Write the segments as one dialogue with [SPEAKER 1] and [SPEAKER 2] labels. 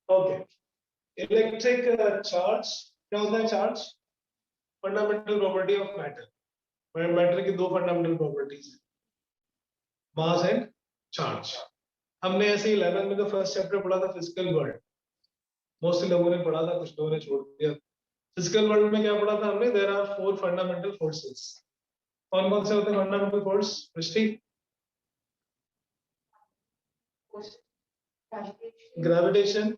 [SPEAKER 1] Okay, electric charge क्या होता है? Charge fundamental property of matter. Matter की दो फंडामेंटल प्रॉपर्टीज है, मास एंड चार्ज। हमने ऐसे 11 में तो फर्स्ट चैप्टर पढ़ा था फिजिकल वर्ल्ड, मोस्टली लोगों ने पढ़ा था, कुछ लोगों ने छोड़ दिया। फिजिकल वर्ल्ड में क्या पढ़ा था हमने? There are 4 fundamental forces. कौन कौन से होते हैं फंडामेंटल फोर्स? दृष्टि, gravitation,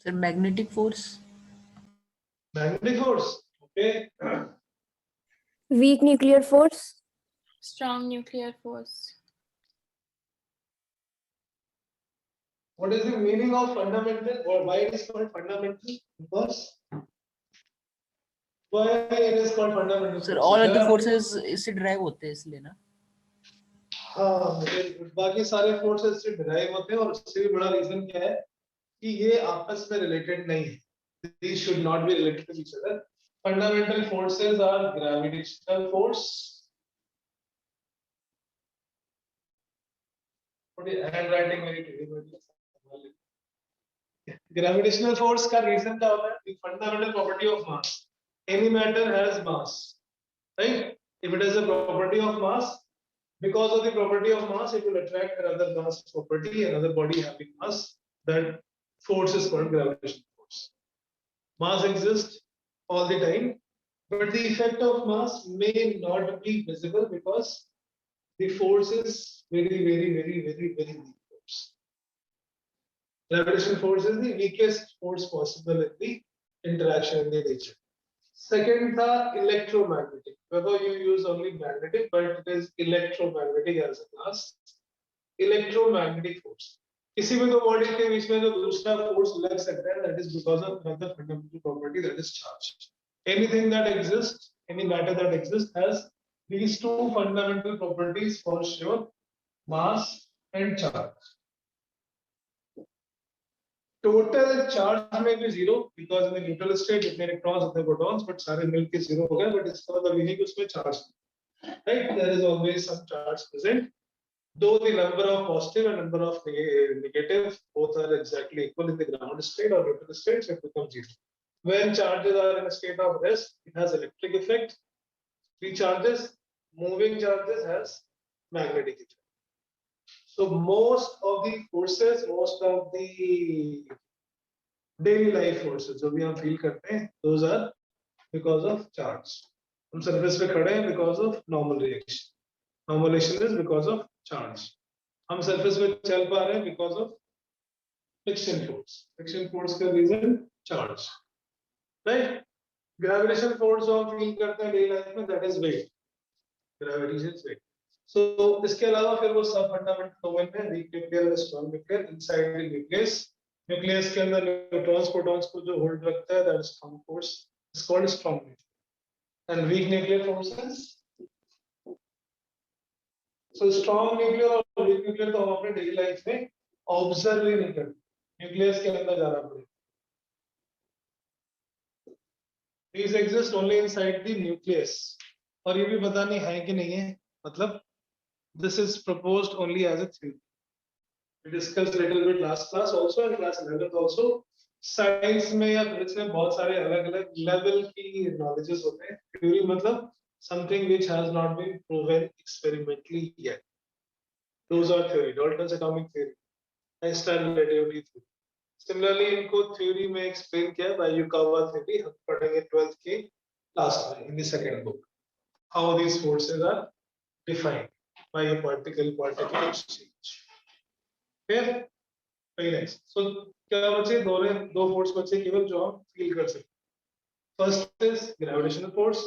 [SPEAKER 2] sir magnetic force,
[SPEAKER 1] magnetic force, okay,
[SPEAKER 3] weak nuclear force,
[SPEAKER 4] Strong nuclear force.
[SPEAKER 1] what is the meaning of fundamental, or why it is called fundamental? Because why it is called fundamental?
[SPEAKER 2] Sir all other forces इससे drive होते हैं इसलिए ना।
[SPEAKER 1] हाँ, बाकी सारे forces से drive होते हैं, और उससे भी बड़ा रीजन क्या है कि ये आपस में रिलेटेड नहीं है। These should not be related to each other. Fundamental forces are gravitational force. Handwriting very clearly. Gravitational force का रीजन क्या होता है? The fundamental property of mass. Any matter has mass, right? If it has a property of mass, because of the property of mass, it will attract another mass property, another body having mass. That force is called gravitational force. Mass exists all the time, but the effect of mass may not be visible because the force is very weak force. Gravitational force is the weakest force possible in the interaction in the nature. Second, the electromagnetic. Whether you use only magnetic, but it is electromagnetic as a class. Electromagnetic force. किसी भी दो body के बीच में जो दूसरा force लग सकता है, that is because of another fundamental property, that is charge. Anything that exists, any matter that exists has these two fundamental properties for sure, mass and charge. Total charge may be zero because in the neutral state जितने electrons उतने protons, but सारे मिलके zero हो गए, but इसका मतलब ये उसमें charge, right? There is always some charge present. Though the number of positive and number of negative both are exactly equal in the ground state or neutral state, so it becomes zero. When charges are in a state of rest, it has electric effect. Free charges, moving charges has magnetic effect. So most of the forces, most of the daily life forces जो भी हम feel करते हैं, those are because of charge. हम surface पे खड़े हैं because of normal reaction. Normal reaction is because of charge. हम surface पे चल पा रहे हैं because of friction force. Friction force का reason charge, right? Gravitational force जो हम feel करते हैं daily life में, that is weight. Gravity is weight. So इसके अलावा फिर वो सब fundamental domain में weak nuclear और strong nuclear inside the nucleus. Nucleus के अंदर neutrons, protons को जो hold रखता है, that is strong force. It's called strong nuclear. And weak nuclear forces. So strong nuclear और weak nuclear तो हम अपने daily life में observe ही नहीं करते, nucleus के अंदर जाना पड़ेगा. These exist only inside the nucleus. और ये भी पता नहीं है कि नहीं है, मतलब this is proposed only as a theory. We discussed little bit last class also and class 11 also. Science में या physics में बहुत सारे अलग-अलग level की knowledges होते हैं. Theory मतलब something which has not been proven experimentally yet. Those are theory. Dalton's atomic theory, Einstein relativity theory. Similarly, इनको theory में explain किया by Yukawa theory. हम पढ़ेंगे 12th के last में in the second book. How these forces are defined by a particle exchange. Clear? Very nice. So क्या बचे? दो force बचे केवल जो हम feel कर सकते. First is gravitational force.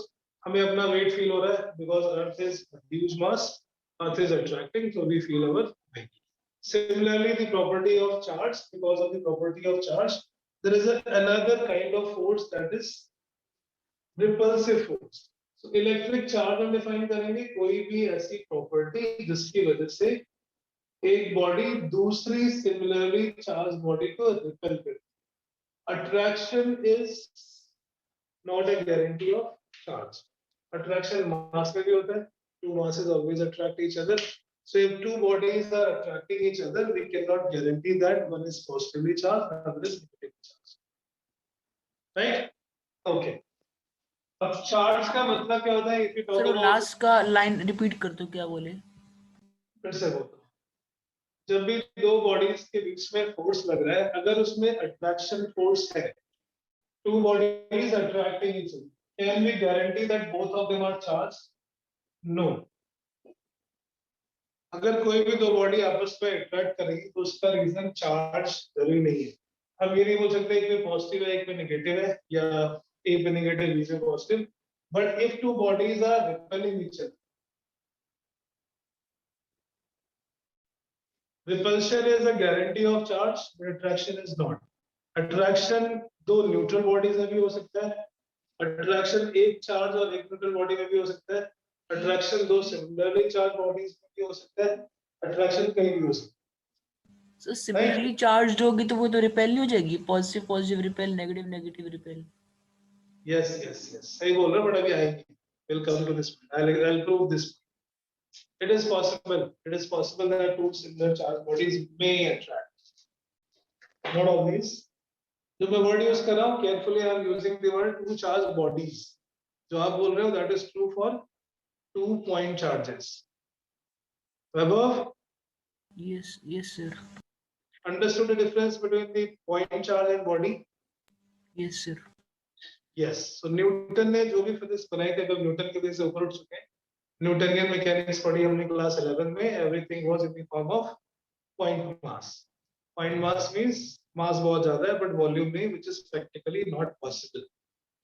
[SPEAKER 1] हमें अपना weight feel हो रहा है because Earth is a huge mass. Earth is attracting, so we feel our weight. Similarly, the property of charge, because of the property of charge, there is another kind of force that is repulsive force. So electric charge हम define करेंगे कोई भी ऐसी property जिसकी वजह से एक body दूसरी similarly charged body को repel करे. Attraction is not a guarantee of charge. Attraction mass में भी होता है. Two masses always attract each other. So if two bodies are attracting each other, we cannot guarantee that one is positively charged, another is negatively charged. Right? Okay. अब charge का मतलब क्या होता है? If you talk
[SPEAKER 2] सर वो
[SPEAKER 1] about
[SPEAKER 2] last का line repeat कर दो, क्या बोले?
[SPEAKER 1] फिर से बोलता हूँ. जब भी दो बॉडीज के बीच में फोर्स लग रहा है, अगर उसमें अट्रैक्शन फोर्स है, two bodies attracting each other, can we guarantee that both of them are charged? No. अगर कोई भी दो बॉडी आपस में अट्रैक्ट करेगी तो उसका रीजन चार्ज जरूरी नहीं है. हम ये नहीं बोल सकते एक में पॉजिटिव है एक में नेगेटिव है, या एक में नेगेटिव बीच में positive. But if two bodies are repelling each other, repulsion is a guarantee of charge, but attraction is not. Attraction दो न्यूट्रल बॉडीज में भी हो सकता है, अट्रैक्शन एक चार्ज और एक न्यूट्रल बॉडी में भी हो सकता है, अट्रैक्शन दो सिमिलरली चार्ज बॉडीज में भी हो सकता है, अट्रैक्शन कहीं भी हो सकता है.
[SPEAKER 2] सर सिमिलरली चार्ज्ड होगी तो वो तो रिपेल नहीं हो जाएगी? Positive positive repel, negative negative repel.
[SPEAKER 1] Yes, yes, yes. सही बोल रहे हो, बट अभी आएंगे. We'll come to this point. I'll prove this. It is possible. It is possible that two similar charged bodies may attract. Not always. जो मैं word use कर रहा हूँ, carefully I am using the word two charged bodies. जो आप बोल रहे हो, that is true for 2 point charges. Above,
[SPEAKER 2] Yes, yes sir.
[SPEAKER 1] understood the difference between the point charge and body?
[SPEAKER 2] Yes sir.
[SPEAKER 1] Yes. So Newton ने जो भी physics बनाई थी, अब न्यूटन के से ऊपर उठ चुके हैं. न्यूटनियन मैकेनिक्स पढ़ी हमने क्लास 11 में. Everything was in the form of point mass. Point mass means mass बहुत ज्यादा है बट वॉल्यूम नहीं, which is practically not possible.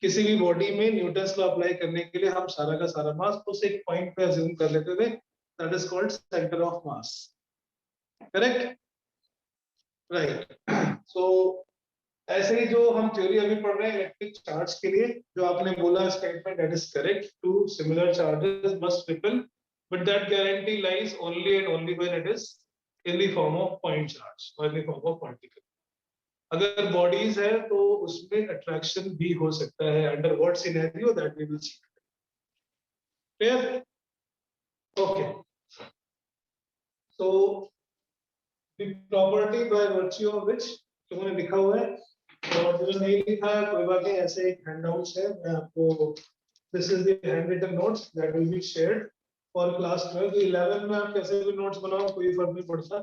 [SPEAKER 1] किसी भी बॉडी में न्यूटन्स लॉ अप्लाई करने के लिए हम सारा का सारा मास उस एक पॉइंट पे अज्यूम कर लेते थे. That is called centre of mass. Correct? Right. So ऐसे ही जो हम थ्योरी अभी पढ़ रहे हैं इलेक्ट्रिक चार्ज के लिए, जो आपने बोला statement, that is correct. Two similar charges must repel, but that guarantee lies only and only when it is in the form of point charge और in the form of particle. अगर bodies है तो उसमें attraction भी हो सकता है. Under what scenario that we will see. Clear? Okay. So the property by virtue of which तुमने लिखा हुआ है, और जो नहीं लिखा है कोई बात नहीं, ऐसे एक हैंडआउट्स है. मैं आपको, this is the handwritten notes that will be shared for class 12. 11 में आप कैसे भी नोट्स बनाओ कोई फर्क नहीं पड़ता,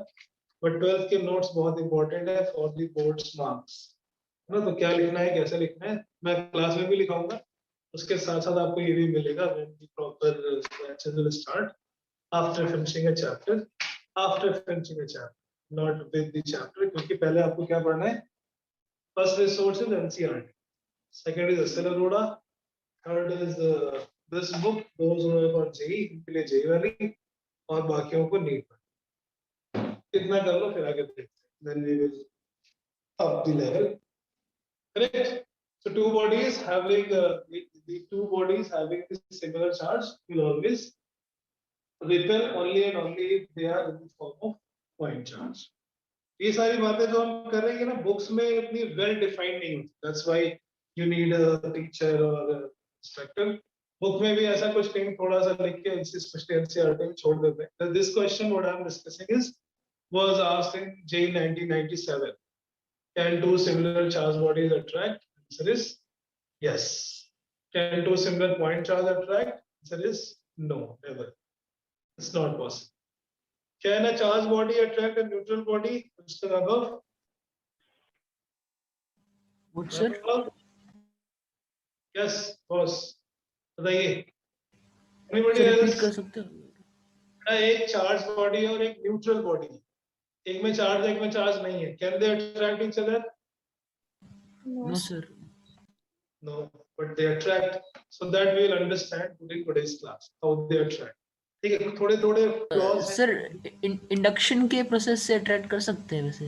[SPEAKER 1] बट 12 के नोट्स बहुत इंपॉर्टेंट है फॉर द बोर्ड्स मार्क्स. है ना? तो क्या लिखना है, कैसे लिखना है, मैं क्लास में भी लिखाऊंगा. उसके साथ साथ आपको ये भी मिलेगा when the proper lecture will start after finishing a chapter. After finishing a chapter, not with the chapter, क्योंकि पहले आपको क्या पढ़ना है. First resource is NCERT. Second is Accelerator. Third is this book. Those who are for JEE, उनके लिए JEE वाली, और बाकियों को NEET. इतना कर लो फिर आगे देखते हैं. Then we will up the level. Correct? So two bodies having the two bodies having the similar charge will always repel only and only if they are in the form of point charge. ये सारी बातें जो हम कर रहे हैं ना, books में इतनी वेल डिफाइंड नहीं होती. That's why you need a teacher और इंस्ट्रक्टर. बुक में भी ऐसा कुछ नहीं, थोड़ा सा लिख के स्पेशली एनसीईआरटी में छोड़ देते हैं. This question what I am discussing is was asked in JEE 1997. Can two similar charge bodies attract? Answer is yes. Can two similar point charge attract? Answer is no, never. It's not possible. Can a charged body attract a neutral body? Mr. Above?
[SPEAKER 2] What sir?
[SPEAKER 1] Yes, boss. बताइए. Anybody
[SPEAKER 2] sir
[SPEAKER 1] else?
[SPEAKER 2] Repeat कर सकते हो?
[SPEAKER 1] एक charge body और एक neutral body, एक में charge एक में चार्ज नहीं है. Can they attract each other?
[SPEAKER 2] No sir.
[SPEAKER 1] No, but they attract. So that we will understand during today's class how they attract. ठीक है, थोड़े थोड़े flaws हैं.
[SPEAKER 2] सर इंडक्शन के प्रोसेस से अट्रैक्ट कर सकते हैं वैसे?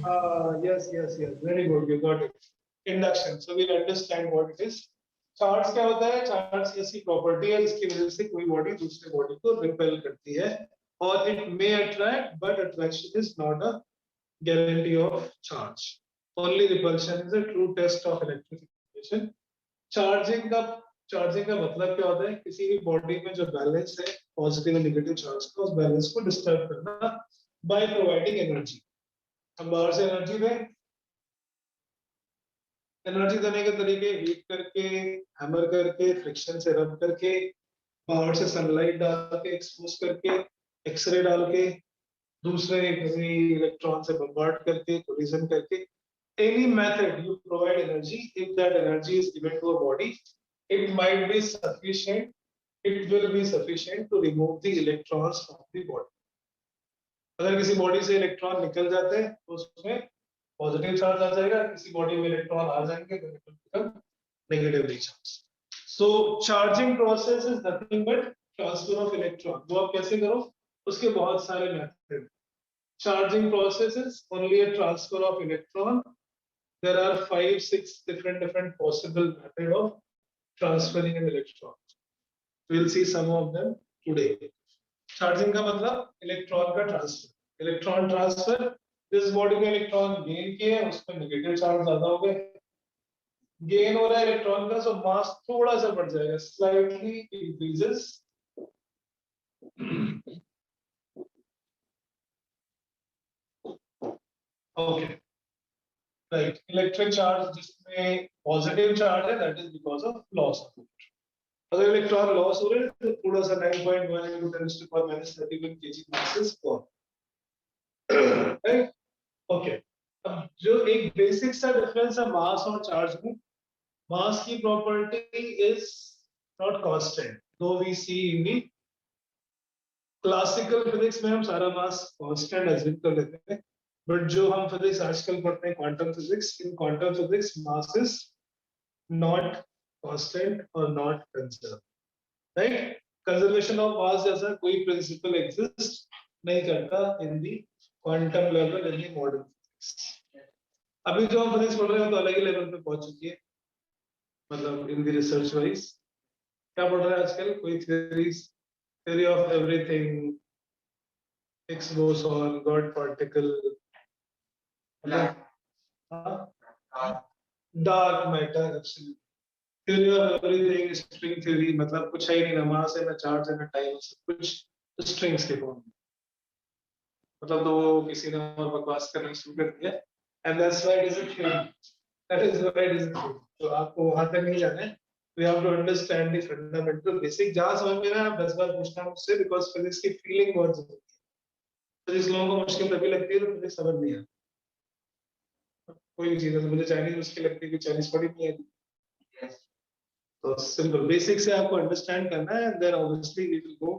[SPEAKER 1] Yes, yes, yes. Very good. You got it. Induction. So we'll understand what it is. Charge क्या होता है? चार्ज ऐसी प्रॉपर्टी है जिसकी वजह से कोई बॉडी दूसरे बॉडी को रिपेल करती है, और it may attract, but attraction is not a guarantee of charge. Only repulsion is a true test of electrification. Charging का चार्जिंग का मतलब क्या होता है? किसी भी बॉडी में जो बैलेंस है पॉजिटिव और नेगेटिव चार्ज का, उस बैलेंस को डिस्टर्ब करना बाय प्रोवाइडिंग एनर्जी। हम बाहर से एनर्जी दें, एनर्जी देने के तरीके हीट करके, हैमर करके, फ्रिक्शन से रब करके, बाहर से सनलाइट डाल के, एक्सपोज करके, एक्सरे डाल के, दूसरे किसी इलेक्ट्रॉन से बम्बार्ड करके, कोलिजन करके, any method you provide energy, if that energy is given to a body, it might be sufficient, it will be sufficient to remove the electrons from the body. अगर किसी body से electron निकल जाते हैं तो उसमें positive charge आ जाएगा, किसी बॉडी में इलेक्ट्रॉन आ जाएंगे तो it will become negatively charge. So charging process is nothing but transfer of electron. वो आप कैसे करो, उसके बहुत सारे method. Charging process is only a transfer of electron. There are 5-6 different possible method of transferring an electron. We'll see some of them today. Charging का मतलब electron का ट्रांसफर। इलेक्ट्रॉन ट्रांसफर, जिस बॉडी में इलेक्ट्रॉन गेन किए हैं उसमें negative charge ज्यादा हो गए, गेन हो रहा है इलेक्ट्रॉन का, सो मास थोड़ा सा बढ़ जाएगा, slightly increases. Okay, right. Electric charge जिसमें पॉजिटिव चार्ज है, that is because of loss of electron. अगर इलेक्ट्रॉन लॉस हो रहे हैं तो थोड़ा सा 9.1 into 10 to the power minus 31 kg mass is gone, right? Okay, अब जो एक बेसिक सा डिफरेंस है मास और चार्ज में, मास की property is not constant, though we see in the classical physics में हम सारा मास कांस्टेंट एज्यूम कर लेते हैं, बट जो हम फिजिक्स आजकल पढ़ते हैं quantum physics, in quantum physics mass is not constant और not conserve, right? Conservation of mass जैसा कोई प्रिंसिपल एग्जिस्ट नहीं करता in the quantum level in the modern physics. अभी जो हम फिजिक्स पढ़ रहे हैं तो अलग ही लेवल पे पहुंच चुकी है, मतलब इन दी रिसर्च वाइज। क्या पढ़ रहे हैं आजकल? कोई theories, theory of everything, Higgs boson, God particle, dark matter, absolutely. Theory of everything, string theory, मतलब कुछ है ही नहीं, ना मास है, ना चार्ज है, ना टाइम, सब कुछ स्ट्रिंग्स के फॉर्म में। मतलब तो किसी ने और बकवास करना शुरू कर दिया, and that's why it is a theory. That is why it is a theory. तो आपको वहां तक नहीं जाना है। We have to understand the fundamental basic. जहाँ समझ में ना 10 बार पूछना मुझसे, because physics की feeling बहुत जरूरी है। फिजिक्स लोगों को मुश्किल तभी लगती है तो फिजिक्स समझ नहीं आता। कोई भी चीज है, मुझे चाइनीज मुश्किल लगती है कि चाइनीज पढ़ी नहीं है। तो सिंपल बेसिक से आपको अंडरस्टैंड करना है, and then obviously we will go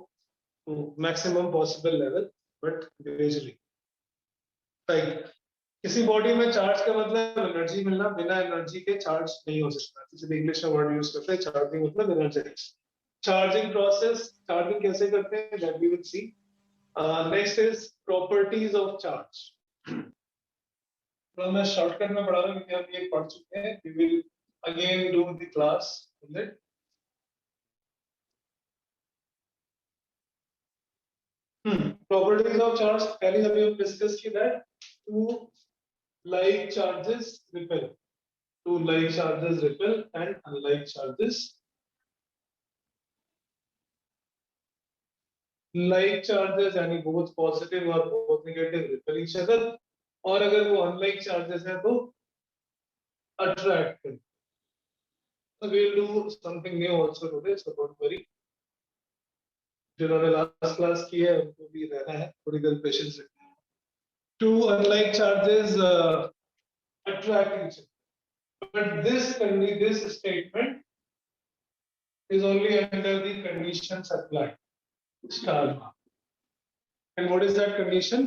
[SPEAKER 1] to maximum possible level, but gradually. Right. किसी बॉडी में चार्ज का मतलब एनर्जी मिलना, बिना एनर्जी के चार्ज नहीं हो सकता। इसलिए इंग्लिश में वर्ड यूज करते हैं चार्जिंग, मतलब एनर्जेटिक्स। चार्जिंग प्रोसेस, चार्जिंग कैसे करते हैं that we will see. Next is properties of charge. तो मैं शॉर्टकट में पढ़ा रहा हूं क्योंकि हम ये पढ़ चुके हैं। We will again do the class with it. Properties of charge पहले अभी हम डिस्कस की that two like charges repel, two like charges repel and unlike charges, like charges यानी both positive और both negative repel each other, और अगर वो unlike charges है तो attract कर। So we'll do something new also today, so don't worry. जिन्होंने last class की है उनको भी रहना है, थोड़ी देर patience रखना है। Two unlike charges attract each other. But this statement is only under the condition supplied, star mark. And what is that condition?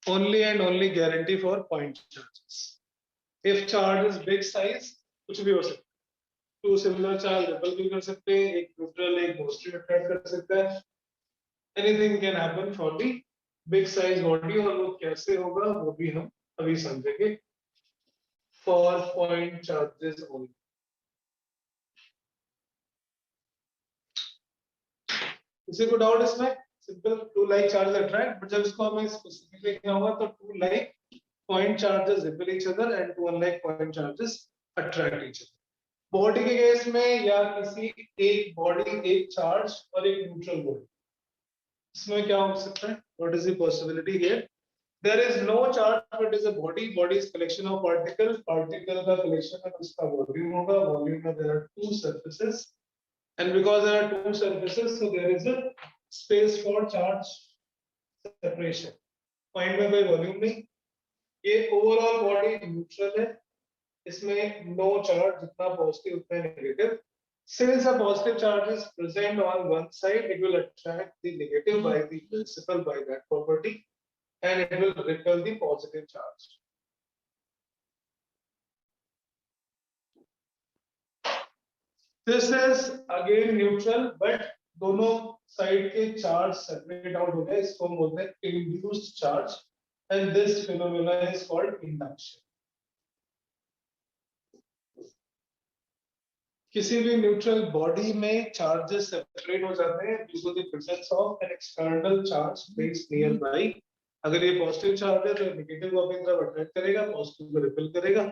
[SPEAKER 1] Only and only guarantee for point charges. If charge is big size, कुछ भी हो सकता है। Two similar charge repel भी कर सकते हैं, एक neutral एक positive attract कर सकता है। Anything can happen for the big size body, और वो कैसे होगा वो भी हम अभी समझेंगे। For point charges only. किसी को डाउट इसमें? Simple, two like charge attract, but जब इसको हमें स्पेसिफिकली लिखना होगा तो two like point charges repel each other and two unlike point charges attract each other. Body के केस में या किसी एक बॉडी, एक चार्ज और एक न्यूट्रल बॉडी, इसमें क्या हो सकता है? What is the possibility here? There is no charge, but is a body. Body is collection of particles. Particle का collection है, उसका volume होगा. Volume में there are two surfaces, and because there are two surfaces, so there is a space for charge separation. Point में कोई volume नहीं. ये overall body neutral है. इसमें no charge, जितना positive उतना negative. Since a positive charge is present on one side, it will attract the negative by the principle by that property. And it will repel the positive charge. This is again neutral, but दोनों side के charge separate out हो गए, इसको हम बोलते हैं induced charge, and this phenomena is called induction. किसी भी न्यूट्रल बॉडी में चार्जेस सेपरेट हो जाते हैं due to the presence of an external charge placed nearby. अगर ये पॉजिटिव चार्ज है तो नेगेटिव को अपनी तरफ अट्रैक्ट करेगा, पॉजिटिव को रिपेल करेगा.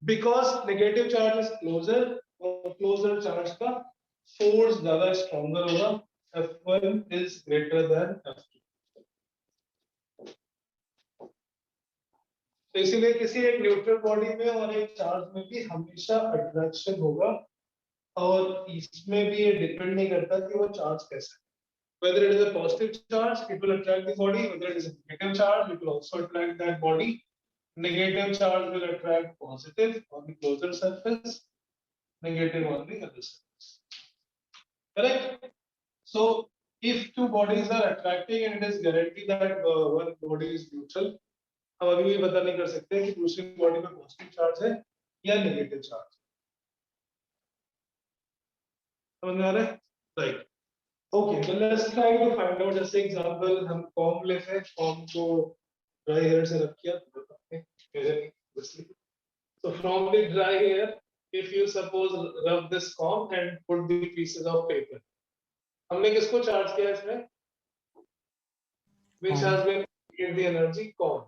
[SPEAKER 1] Because negative charge is closer, और क्लोजर चार्ज का फोर्स ज्यादा स्ट्रॉन्गर होगा. F1 is greater than F2. तो इसीलिए किसी एक न्यूट्रल बॉडी में और एक चार्ज में भी हमेशा अट्रैक्शन होगा, और इसमें भी ये डिपेंड नहीं करता कि वो चार्ज कैसा है. Whether it is a positive charge, it will attract the body. Whether it is a negative charge, it will also attract that body. Negative charge will attract positive on the closer surface, negative on the other surface. Correct? So, if two bodies are attracting and it is guaranteed that one body is neutral, हम अभी भी पता नहीं कर सकते कि दूसरी body में पॉजिटिव चार्ज है या नेगेटिव चार्ज. समझ में आ रहा है? Right. Okay, so let's try to find out. जैसे example हम comb लेते हैं, comb को dry hair से रख किया, so from the dry hair, if you suppose rub this comb and put the pieces of paper, हमने किसको charge किया इसमें? Which has been given the energy? Comb.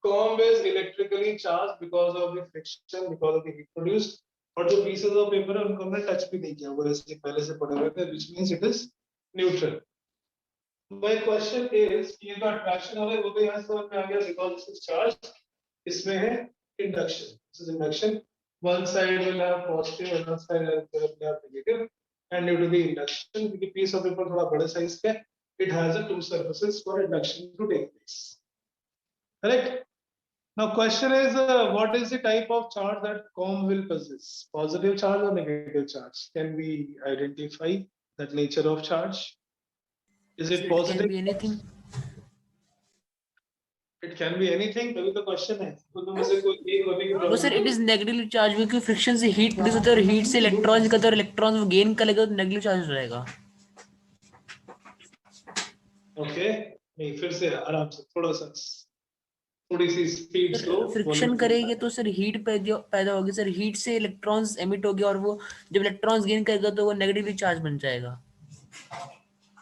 [SPEAKER 1] Comb is electrically charged because of the friction, because of the heat produced. और जो pieces of paper है उनको हमने touch भी नहीं किया, वो ऐसे पहले से पड़े हुए थे, which means it is neutral. My question is ये जो attraction हो रहा है वो तो यहाँ से समझ में आ गया, because this is charged. इसमें है induction. This is induction. One side will have positive and one side will have negative. And due to the induction, the piece of paper थोड़ा बड़े size का, it has a two surfaces for induction to take place. Correct? Now question is, what is the type of charge that comb will possess? Positive charge or negative charge? Can we identify that nature of charge? Is it positive?
[SPEAKER 2] It can be anything.
[SPEAKER 1] It can be anything. तभी तो question है. तो तुम से कोई एक होने की
[SPEAKER 2] No
[SPEAKER 1] probability.
[SPEAKER 2] sir, it is negatively charged क्योंकि फ्रिक्शन से हीट प्रोड्यूस होता है, और हीट से इलेक्ट्रॉन निकलता है, और इलेक्ट्रॉन वो गेन करेगा तो नेगेटिव चार्ज रहेगा.
[SPEAKER 1] Okay. नहीं, फिर से आराम से थोड़ी सी स्पीड स्लो.
[SPEAKER 2] फ्रिक्शन करेंगे तो सर हीट पैदा होगी सर, हीट से इलेक्ट्रॉन्स एमिट होगी, और वो जब इलेक्ट्रॉन्स गेन करेगा तो वो नेगेटिवली चार्ज बन जाएगा.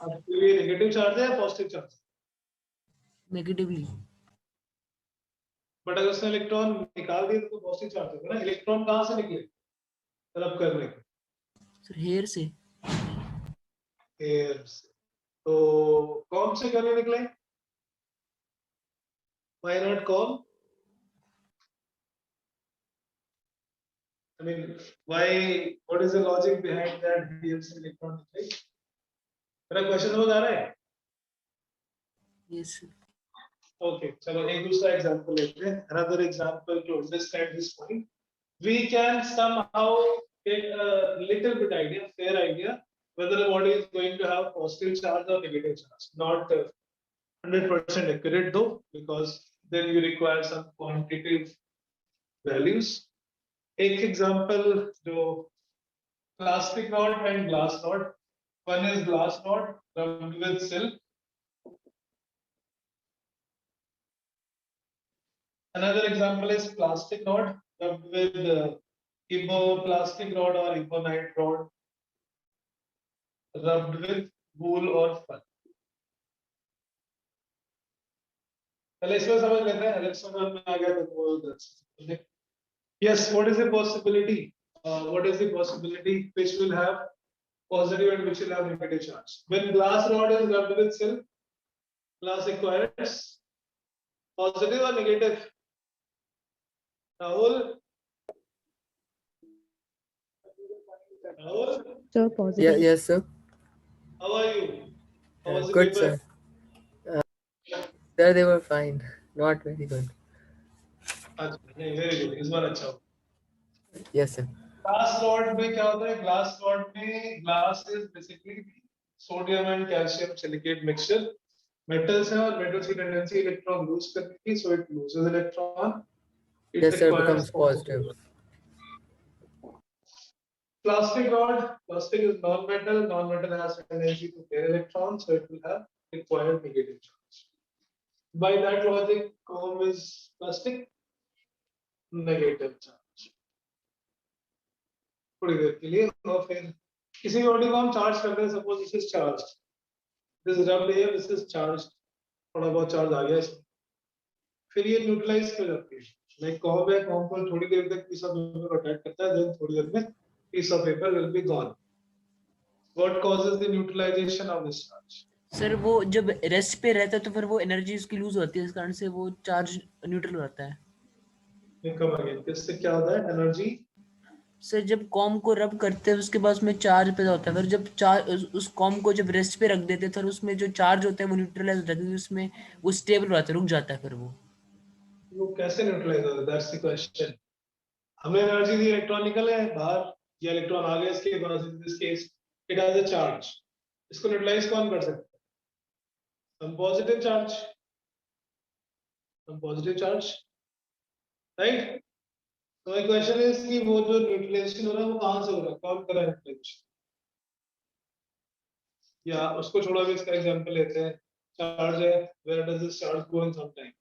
[SPEAKER 1] अब ये नेगेटिव चार्ज है या पॉजिटिव चार्ज?
[SPEAKER 2] नेगेटिवली.
[SPEAKER 1] बट अगर उसने इलेक्ट्रॉन निकाल दिए तो पॉजिटिव चार्ज होगा ना. इलेक्ट्रॉन कहाँ से निकले तलब करने के?
[SPEAKER 2] सर हेयर से.
[SPEAKER 1] एयर से. तो कॉम से क्यों नहीं निकले? Why not comb? I mean, why? What is the logic behind that? Here से इलेक्ट्रॉन निकले. मेरा क्वेश्चन समझ आ रहा है?
[SPEAKER 2] Yes.
[SPEAKER 1] Okay, चलो एक दूसरा एग्जांपल लेते हैं. Another example to understand this point. We can somehow get a little bit idea, fair idea, whether a body is going to have positive charge or negative charge. Not 100% accurate though, because then you require some quantitative values. एक example जो plastic rod and glass rod. One is glass rod rubbed with silk. Another example is plastic rod rubbed with plastic rod or ebonite rod rubbed with wool or fur. पहले इसमें समझ लेते हैं, अगर समझ में आ गया तो वो Yes, what is the possibility? What is the possibility which will have positive and which will have negative charge? When glass rod is rubbed with silk, glass acquires positive or negative? Rahul? Rahul,
[SPEAKER 3] Sir, positive.
[SPEAKER 5] Yes, sir.
[SPEAKER 1] how are you? How was the
[SPEAKER 5] Good,
[SPEAKER 1] paper?
[SPEAKER 5] sir. Sir, they were fine. Not very good.
[SPEAKER 1] अच्छा, नहीं, very good. इस बार अच्छा हो.
[SPEAKER 5] Yes, sir.
[SPEAKER 1] Glass rod में क्या होता है? Glass rod में glass is basically sodium and calcium silicate mixture. Metals है और मेटल्स की टेंडेंसी इलेक्ट्रॉन लूज करने की, so it loses electron.
[SPEAKER 5] Yes, sir, becomes positive.
[SPEAKER 1] Plastic rod, plastic is non-metal. Non-metal has tendency to pair electrons, so it will have required negative charge. By that logic, comb is plastic, negative charge. थोड़ी देर के लिए. और फिर किसी body को हम charge करते हैं, suppose this is charge, this rubbed here, this is charge, थोड़ा बहुत चार्ज आ गया इसमें, फिर ये न्यूट्रलाइज हो जाती है. लाइक कॉम्ब है, कॉम्ब को थोड़ी देर तक पीस ऑफ पेपर को अटैक करता है, देन थोड़ी देर में piece of paper will be gone. What causes the neutralization of this charge?
[SPEAKER 2] Sir वो जब रेस्ट पे रहता है तो फिर वो एनर्जी उसकी लूज होती है, इस कारण से वो चार्ज न्यूट्रल रहता है.
[SPEAKER 1] Come again. इससे क्या होता है? एनर्जी
[SPEAKER 2] सर जब कॉम को रब करते हैं उसके बाद उसमें चार्ज पैदा होता है, फिर जब चार्ज उस कॉम को जब रेस्ट पे रख देते हैं फिर उसमें जो चार्ज होता है वो न्यूट्रलाइज हो जाता है, क्योंकि उसमें वो स्टेबल रहता है, रुक जाता है. फिर
[SPEAKER 1] वो कैसे न्यूट्रलाइज होता है? That's the question. हमने एनर्जी दी, इलेक्ट्रॉन निकले बाहर, या इलेक्ट्रॉन आ गया इसके पास, in this case it has a charge. इसको न्यूट्रलाइज कौन कर सकता है? Some positive charge, some positive charge, right? तो माय क्वेश्चन इज कि वो जो न्यूट्रलाइजेशन हो रहा है वो कहां से हो रहा है? कौन कर रहा है न्यूट्रलाइजेशन? या उसको छोड़ा भी, इसका एग्जांपल लेते हैं. चार्ज है, where does this charge go in some time?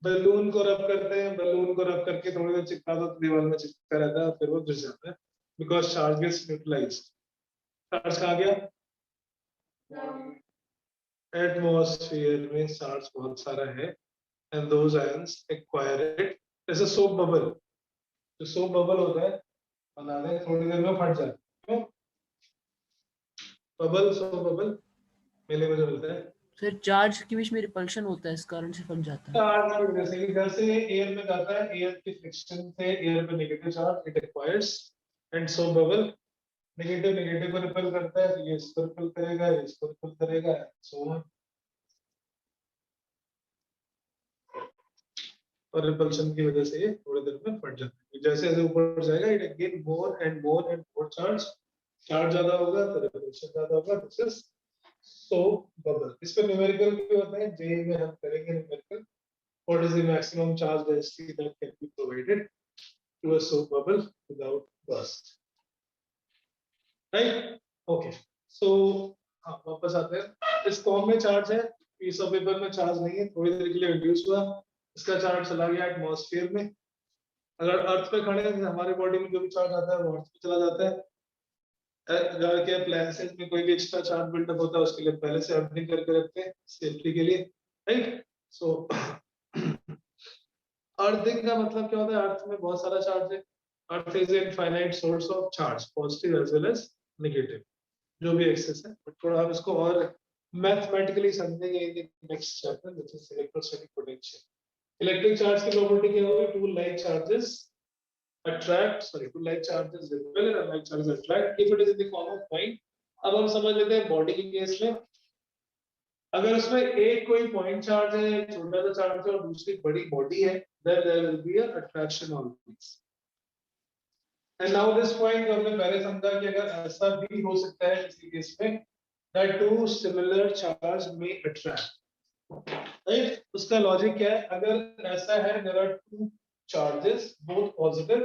[SPEAKER 1] Balloon को रब करते हैं, बलून को रब करके थोड़ी देर चिपका दो तो दीवार में चिपका रहता है, फिर वो घिस जाता है, because charge gets neutralized. Charge कहाँ गया? एटमॉस्फेयर में चार्ज बहुत सारा है, and those ions acquire it. जैसे सोप बबल, जो सोप बबल होता है बना दें, थोड़ी देर में फट जाता है. क्यों? बबल, सोप बबल मेले में जो मिलता है,
[SPEAKER 2] फिर चार्ज के बीच में रिपल्शन होता है, इस कारण से फट जाता है.
[SPEAKER 1] चार्ज की वजह से. इधर से एयर में जाता है, एयर की फ्रिक्शन से एयर पे negative charge it acquires, and soap bubble negative negative को रिपेल करता है, तो ये इसको रिपेल करेगा, ये इसको रिपेल करेगा, सो ऑन. और रिपल्शन की वजह से ये थोड़ी देर में फट जाता है. जैसे जैसे ऊपर जाएगा it gain more and more charge. Charge ज्यादा होगा तो रिपल्शन ज्यादा होगा. This is soap bubble. इस पे न्यूमेरिकल भी होता है, जे में हम करेंगे numerical. What is the maximum charge density that can be provided to a soap bubble without burst? Right? Okay. So हाँ, वापस आते हैं. इस कॉम में चार्ज है, पीस ऑफ पेपर में चार्ज नहीं है, थोड़ी देर के लिए रिड्यूस हुआ, इसका चार्ज चला गया एटमॉस्फेयर में. अगर अर्थ पे खड़े हैं, हमारे बॉडी में जो भी चार्ज आता है वो अर्थ पे चला जाता है. अगर के अप्लायंसेस में कोई भी एक्स्ट्रा चार्ज बिल्डअप होता है, उसके लिए पहले से अर्थिंग करके रखते हैं सेफ्टी के लिए, राइट? सो अर्थिंग का मतलब क्या होता है? अर्थ में बहुत सारा चार्ज है. Earth is an infinite source of charge, positive as well as negative, जो भी एक्सेस है. बट थोड़ा हम इसको और मैथमेटिकली समझेंगे in next chapter, which is electrostatic potential. Electric charge की प्रॉपर्टी क्या होगी? Two like charges two like charges repel and unlike charges attract if it is in the form of point. अब हम समझ लेते हैं बॉडी के केस में. अगर उसमें एक कोई पॉइंट चार्ज है, छोटा सा चार्ज है, और दूसरी बड़ी बॉडी है, then there will be a attraction always. And now this point जो हमने पहले समझा कि अगर ऐसा भी हो सकता है किसी केस में that two similar charge may attract, right? उसका लॉजिक क्या है? अगर ऐसा है, there are two charges both positive,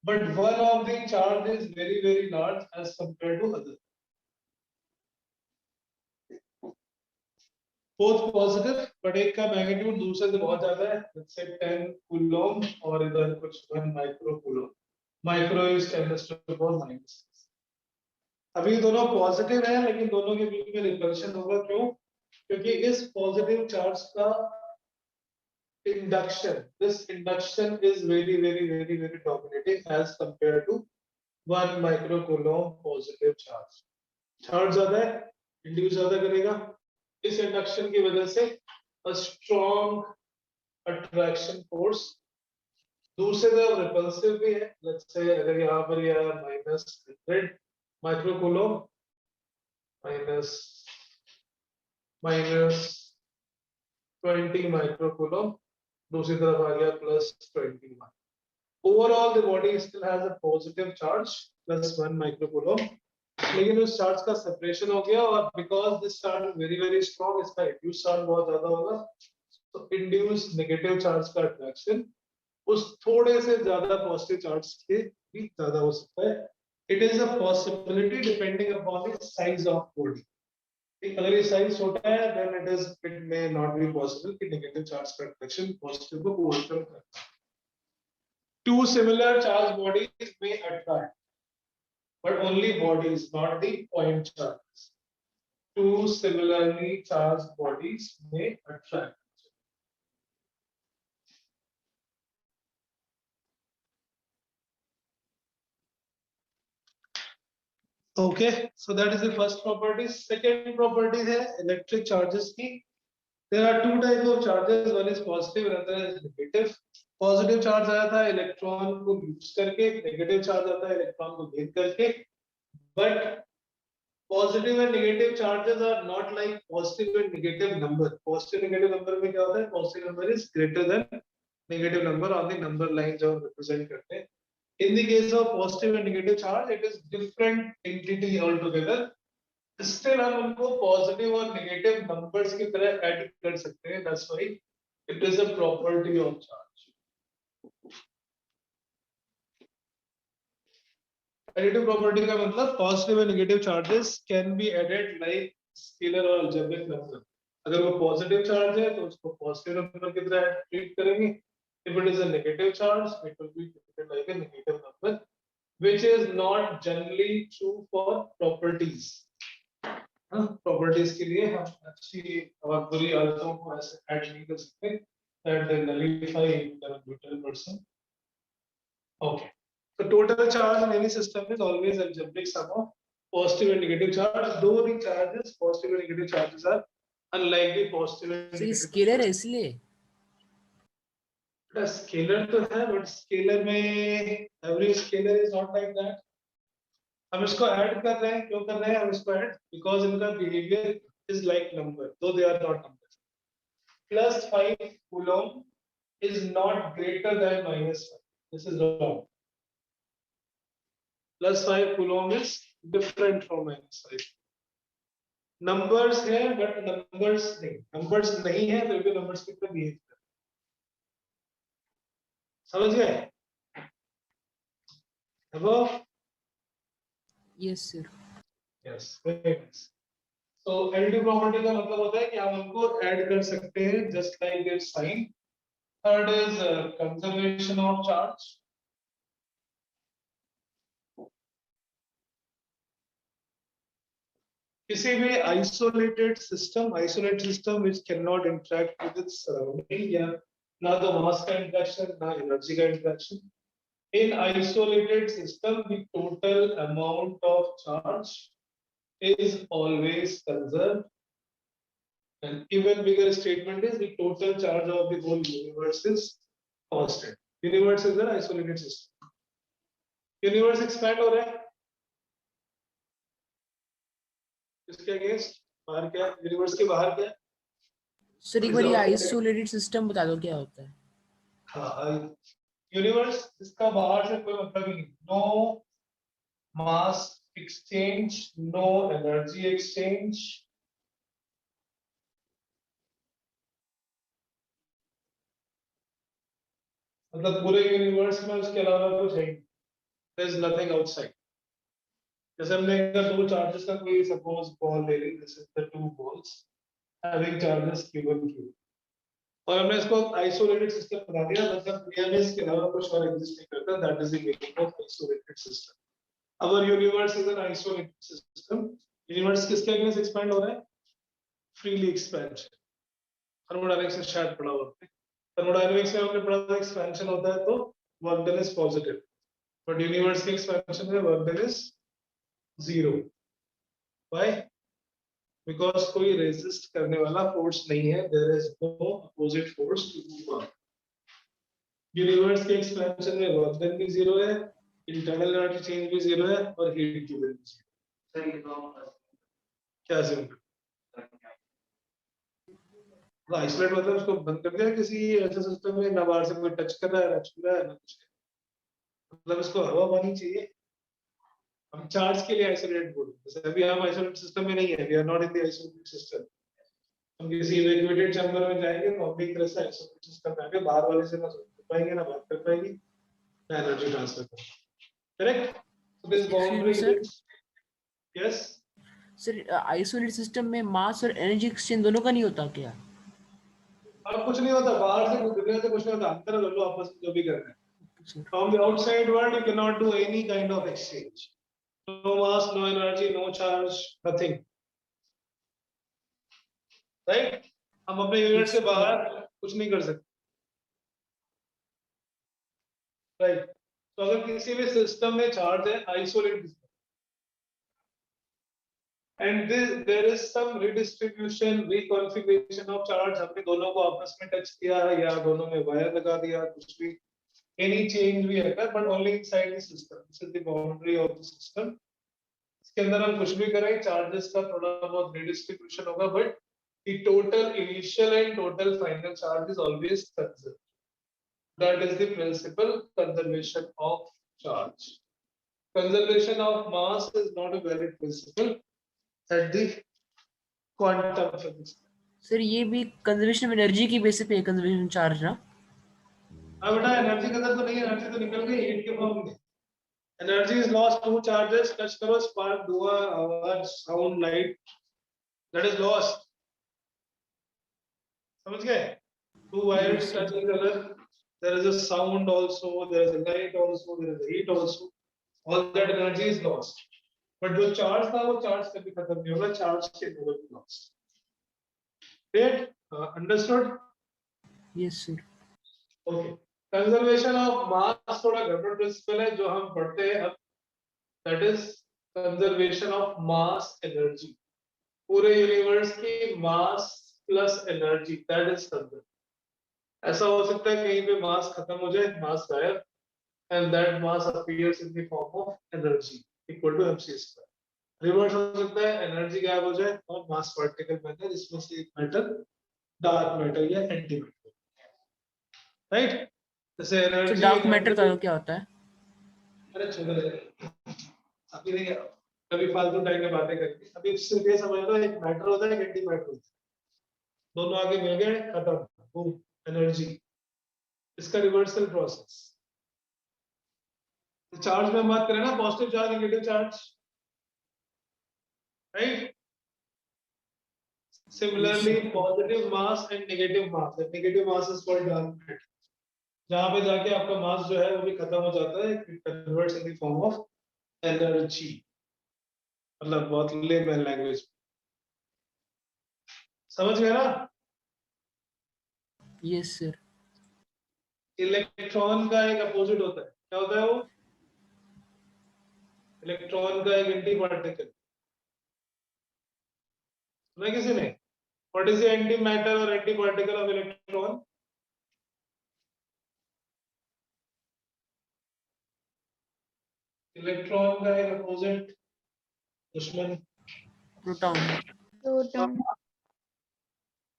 [SPEAKER 1] but one of the charge is very very large as compared to other. Both positive, but एक का magnitude दूसरे से बहुत ज्यादा है, let's say 10 कूलम, और इधर कुछ 1 माइक्रो कूलम. Micro is 10⁻⁻⁶. अभी दोनों पॉजिटिव है, लेकिन दोनों के बीच में रिपल्शन होगा. क्यों? क्योंकि इस पॉजिटिव चार्ज का induction. This induction is very dominating as compared to 1 microcoulomb positive charge. Charge ज्यादा है, इंड्यूस ज्यादा करेगा. इस इंडक्शन की वजह से a strong attraction force. दूसरे तरफ रिपल्सिव भी है. लेट्स से अगर यहाँ पर यह -100 माइक्रोकूलम -20 माइक्रोकूलम, दूसरी तरफ आ गया +21. Overall the body still has a positive charge +1 microcoulomb, लेकिन उस चार्ज का सेपरेशन हो गया और because this charge is very strong, इसका इंड्यूस चार्ज बहुत ज्यादा होगा, तो इंड्यूस नेगेटिव चार्ज का अट्रैक्शन उस थोड़े से ज्यादा पॉजिटिव चार्ज के भी ज्यादा हो सकता है. It is a possibility depending upon the size of body. अगर ये साइज छोटा है then it may not be possible कि नेगेटिव चार्ज का अट्रैक्शन पॉजिटिव को ओवरकम करे. Two similar charge bodies may attract, but only bodies, not the point charges. Two similarly charged bodies may attract. Okay, so that is the first property. Second property है electric charges की. There are two types of charges. One is positive, another is negative. Positive charge आया था electron को use करके, negative charge आता है electron को भेद करके. But positive and negative charges are not like positive and negative number. Positive negative number में क्या होता है? Positive number is greater than negative number on the number line जो हम represent करते हैं. In the case of positive and negative charge, it is different entity altogether. Still हम उनको positive और negative numbers की तरह add कर सकते हैं. That's why it is a property of charge. Additive property का मतलब positive and negative charges can be added like scalar और algebraic number. अगर वो positive charge है तो उसको positive number की तरह treat करेंगे. If it is a negative charge, it will be treated like a negative number, which is not generally true for properties. Properties के लिए हम अच्छी और बुरी आदतों को ऐसे add नहीं कर सकते that they nullify the neutral person. Okay. So total charge in any system is always algebraic sum of positive and negative charge. Though the charges, positive and negative charges are unlike the positive and
[SPEAKER 2] So ये
[SPEAKER 1] negative.
[SPEAKER 2] Scalar है इसलिए.
[SPEAKER 1] Scalar तो है but scalar में every scalar is not like that. हम इसको add कर रहे हैं, क्यों कर रहे हैं हम इसको ऐड? बिकॉज इनका behaviour is like number, though they are not numbers. +5 coulomb is not greater than -5. This is wrong. +5 coulomb is different from -5. Numbers है बट नंबर्स नहीं है फिर भी नंबर्स की तरह बिहेव. समझ गए? Hello?
[SPEAKER 2] Yes sir.
[SPEAKER 1] Yes, very nice. So additive property का मतलब होता है कि हम उनको ऐड कर सकते हैं just like their sign. Third is conservation of charge. किसी भी isolated system which cannot interact with its surrounding, या ना तो mass का interaction ना energy का interaction. In isolated system, the total amount of charge is always conserved. And even bigger statement is the total charge of the whole universe is constant. Universe is an isolated system. Universe expand हो रहा है. इसके against बाहर क्या है? Universe के बाहर क्या है?
[SPEAKER 2] सर एक बार ये आइसोलेटेड सिस्टम बता दो क्या होता है.
[SPEAKER 1] हाँ, यूनिवर्स इसका बाहर से कोई मतलब ही नहीं. नो मास एक्सचेंज, नो एनर्जी एक्सचेंज. मतलब पूरे यूनिवर्स में उसके अलावा कुछ है. There is nothing outside. जैसे हमने अगर दो चार्जेस का कोई सपोज बॉल ले ली, this is the two balls having charges q1 q, और हमने इसको आइसोलेटेड सिस्टम बना दिया. मतलब रियल में इसके अलावा कुछ और एग्जिस्ट नहीं करता. That is the meaning of isolated system. Our universe is an isolated system. Universe किसके अगेंस्ट एक्सपैंड हो रहा है? Freely expansion. थर्मोडायनेमिक्स से शायद पढ़ा होगा. थर्मोडायनेमिक्स में हमने पढ़ा था एक्सपेंशन होता है तो work done is positive, but universe के एक्सपेंशन में work done is 0. Why? Because कोई रेजिस्ट करने वाला फोर्स नहीं है, there is no opposite force to move on. Universe के एक्सपेंशन में वर्क डन भी 0 है, इंटरनल एनर्जी चेंज भी 0 है और हीट की वैल्यू 0. क्या सिंपल आइसोलेट मतलब उसको बंद कर दिया किसी ऐसे सिस्टम में, ना बाहर से कोई टच कर रहा है ना छू रहा है ना कुछ, मतलब इसको हवा पानी चाहिए. हम चार्ज के लिए आइसोलेट बोलते हैं, जैसे अभी हम आइसोलेट सिस्टम में नहीं है, we are not in the isolated system. हम किसी इवैक्यूएटेड चैम्बर में जाएंगे तो हम भी एक तरह से आइसोलेटेड सिस्टम में आके बाहर वाले से ना सुन पाएंगे ना बात कर पाएंगे ना एनर्जी ट्रांसफर कर. Correct? So this boundary
[SPEAKER 2] sir.
[SPEAKER 1] Is yes.
[SPEAKER 2] Sir isolate system में मास और एनर्जी एक्सचेंज दोनों का नहीं होता क्या?
[SPEAKER 1] अब कुछ नहीं होता, बाहर से कुछ दुनिया से कुछ नहीं होता, अंदर कर लो आपस में जो भी करना है. From the outside world, you cannot do any kind of exchange. No mass, no energy, no charge, nothing. Right? हम अपने यूनिट से बाहर कुछ नहीं कर सकते. Right? तो अगर किसी भी सिस्टम में चार्ज है, isolate and there is some redistribution, reconfiguration of charge. हमने दोनों को आपस में टच किया या दोनों में वायर लगा दिया, कुछ भी any change भी है, but only inside the system. This is the boundary of the system. इसके अंदर हम कुछ भी करें, चार्जेस का थोड़ा बहुत रिडिस्ट्रीब्यूशन होगा, but the total initial and total final charge is always conserved. That is the principle conservation of charge. Conservation of mass is not a valid principle at the quantum physics.
[SPEAKER 2] Sir ये भी conservation of energy की basis पे conservation charge ना?
[SPEAKER 1] अब बेटा energy का तो नहीं, एनर्जी तो निकल गई हीट के फॉर्म में. Energy is lost two charges, touch करो, स्पार्क, धुआं, आवाज, sound, light, that is lost. समझ गए? Two wires touch each other, there is a sound also, there is a light also, there is a heat also, all that energy is lost. But जो charge था वो charge कभी खत्म नहीं होगा, charge के लेवल पे lost. Great? Understood?
[SPEAKER 2] Yes sir.
[SPEAKER 1] Okay. Conservation of mass थोड़ा गड़बड़ प्रिंसिपल है जो हम पढ़ते हैं अब. That is conservation of mass energy. पूरे यूनिवर्स की mass plus energy, that is conservation. ऐसा हो सकता है कहीं पे मास खत्म हो जाए, मास गायब, and that mass appears in the form of energy equal to mc square. Reverse हो सकता है, एनर्जी गायब हो जाए और मास पार्टिकल बने, जिसमें से एक मेटल डार्क मैटर या एंटी मैटर. राइट? जैसे एनर्जी
[SPEAKER 2] डार्क मैटर का क्या होता है?
[SPEAKER 1] अरे छोड़ दे, अभी नहीं, कभी फालतू टाइम में बातें करके. अभी सिर्फ ये समझ लो, एक मैटर होता है, एक एंटी मैटर होता है, दोनों आगे मिल गए, खत्म, वो एनर्जी. इसका रिवर्सल प्रोसेस. चार्ज में हम बात करें ना, positive charge, negative charge, right? Similarly positive mass and negative mass, negative mass is called dark matter. जहां पे जाके आपका मास जो है वो भी खत्म हो जाता है, it converts in the form of energy. मतलब बहुत लेमन लैंग्वेज. समझ गए ना?
[SPEAKER 2] Yes sir.
[SPEAKER 1] इलेक्ट्रॉन का एक अपोजिट होता है, क्या होता है वो? इलेक्ट्रॉन का एक एंटी पार्टिकल. सुना किसी ने? What is the anti matter और anti particle of electron? Electron का एक अपोजिट, दुश्मन,
[SPEAKER 2] प्रोटॉन.
[SPEAKER 4] Proton.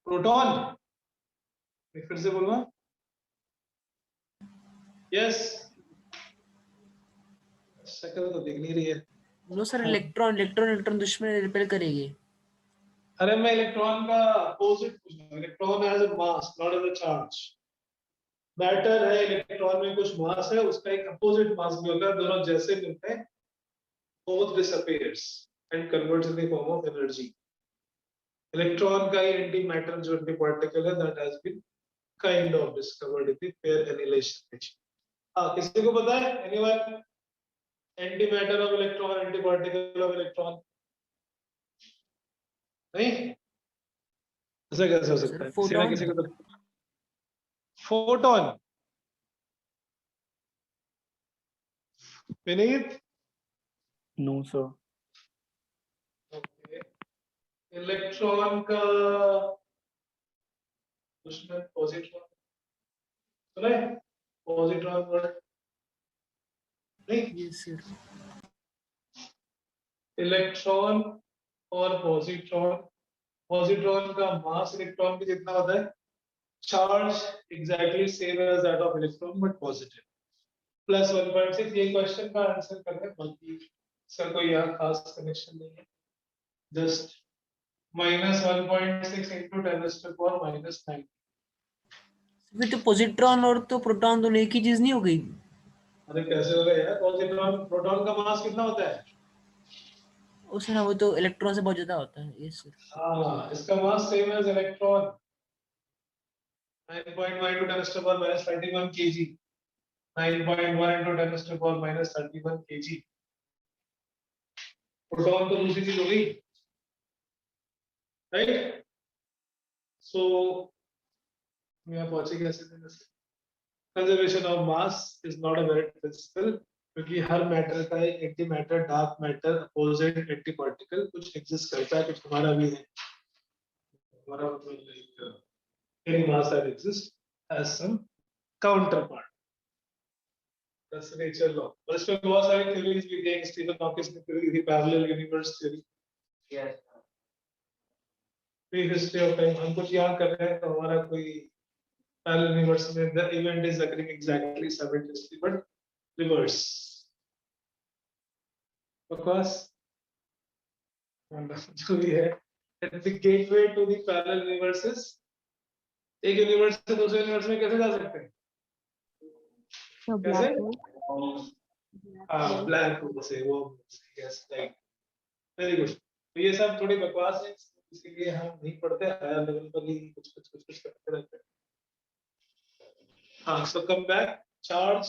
[SPEAKER 1] प्रोटॉन. फिर से बोलना. यस, शक्ल तो दिख नहीं रही है.
[SPEAKER 2] No sir, electron electron electron दुश्मन रिपेल करेगी.
[SPEAKER 1] अरे मैं इलेक्ट्रॉन का अपोजिट पूछ रहा हूं. Electron has a mass, not as a charge. Matter है, इलेक्ट्रॉन में कुछ मास है, उसका एक अपोजिट मास भी होता है, दोनों जैसे मिलते हैं, both disappears and converts in the form of energy. Electron का एंटी मैटर जो एंटी पार्टिकल है, that has been kind of discovered in the pair annihilation. हाँ, किसी को पता है? anyone? Anti matter of electron, anti particle of electron? नहीं, ऐसा कैसे हो सकता है? किसी ना किसी को तो photon, Vineet,
[SPEAKER 3] No, sir.
[SPEAKER 1] Okay, electron का उसमें पॉजिट्रॉन सुना है, पॉजिट्रॉन वर्ड नहीं,
[SPEAKER 2] यस सर।
[SPEAKER 1] इलेक्ट्रॉन और पॉजिट्रॉन, पॉजिट्रॉन का मास इलेक्ट्रॉन के जितना होता है, charge exactly same as that of electron but positive, plus 1.6। ये क्वेश्चन का आंसर करना है, बाकी इसका कोई यहाँ खास कनेक्शन नहीं है, जस्ट -1.6 into 10⁻⁻⁹।
[SPEAKER 2] फिर तो पॉजिट्रॉन और तो प्रोटॉन दोनों एक ही चीज नहीं हो गई?
[SPEAKER 1] अरे कैसे हो गया यार, पॉजिट्रॉन प्रोटॉन का मास कितना होता है?
[SPEAKER 2] उसमें वो तो इलेक्ट्रॉन से बहुत ज्यादा होता है। Yes sir.
[SPEAKER 1] हाँ, इसका mass same as electron, 9.1 into 10⁻31 kg, 9.1 into 10⁻31 kg। Proton तो दूसरी चीज हो गई, राइट? सो यहाँ पहुंचे कैसे थे? Conservation of mass is not a very principle, क्योंकि हर मैटर का एक anti matter, dark matter, opposite anti particle कुछ एग्जिस्ट करता है, कुछ हमारा भी है, हमारा मतलब any mass that exists has some counterpart. That's the nature law. और इसमें बहुत सारी theories भी दी, स्टीफन हॉकिंस ने theory the, parallel universe theory।
[SPEAKER 5] Yes.
[SPEAKER 1] Pre-history of time, हम कुछ याद कर रहे हैं तो हमारा कोई parallel universe में the event is occurring exactly simultaneously but reverse। बकवास जो भी है, the gateway to the parallel universes, एक यूनिवर्स से दूसरे यूनिवर्स में कैसे जा सकते हैं? कैसे? हाँ, ब्लैक होल से वो, यस राइट, वेरी गुड। तो ये सब थोड़ी बकवास है, इसीलिए हम नहीं पढ़ते, हायर लेवल पर ही कुछ करते रहते हैं। हाँ, so come back, charge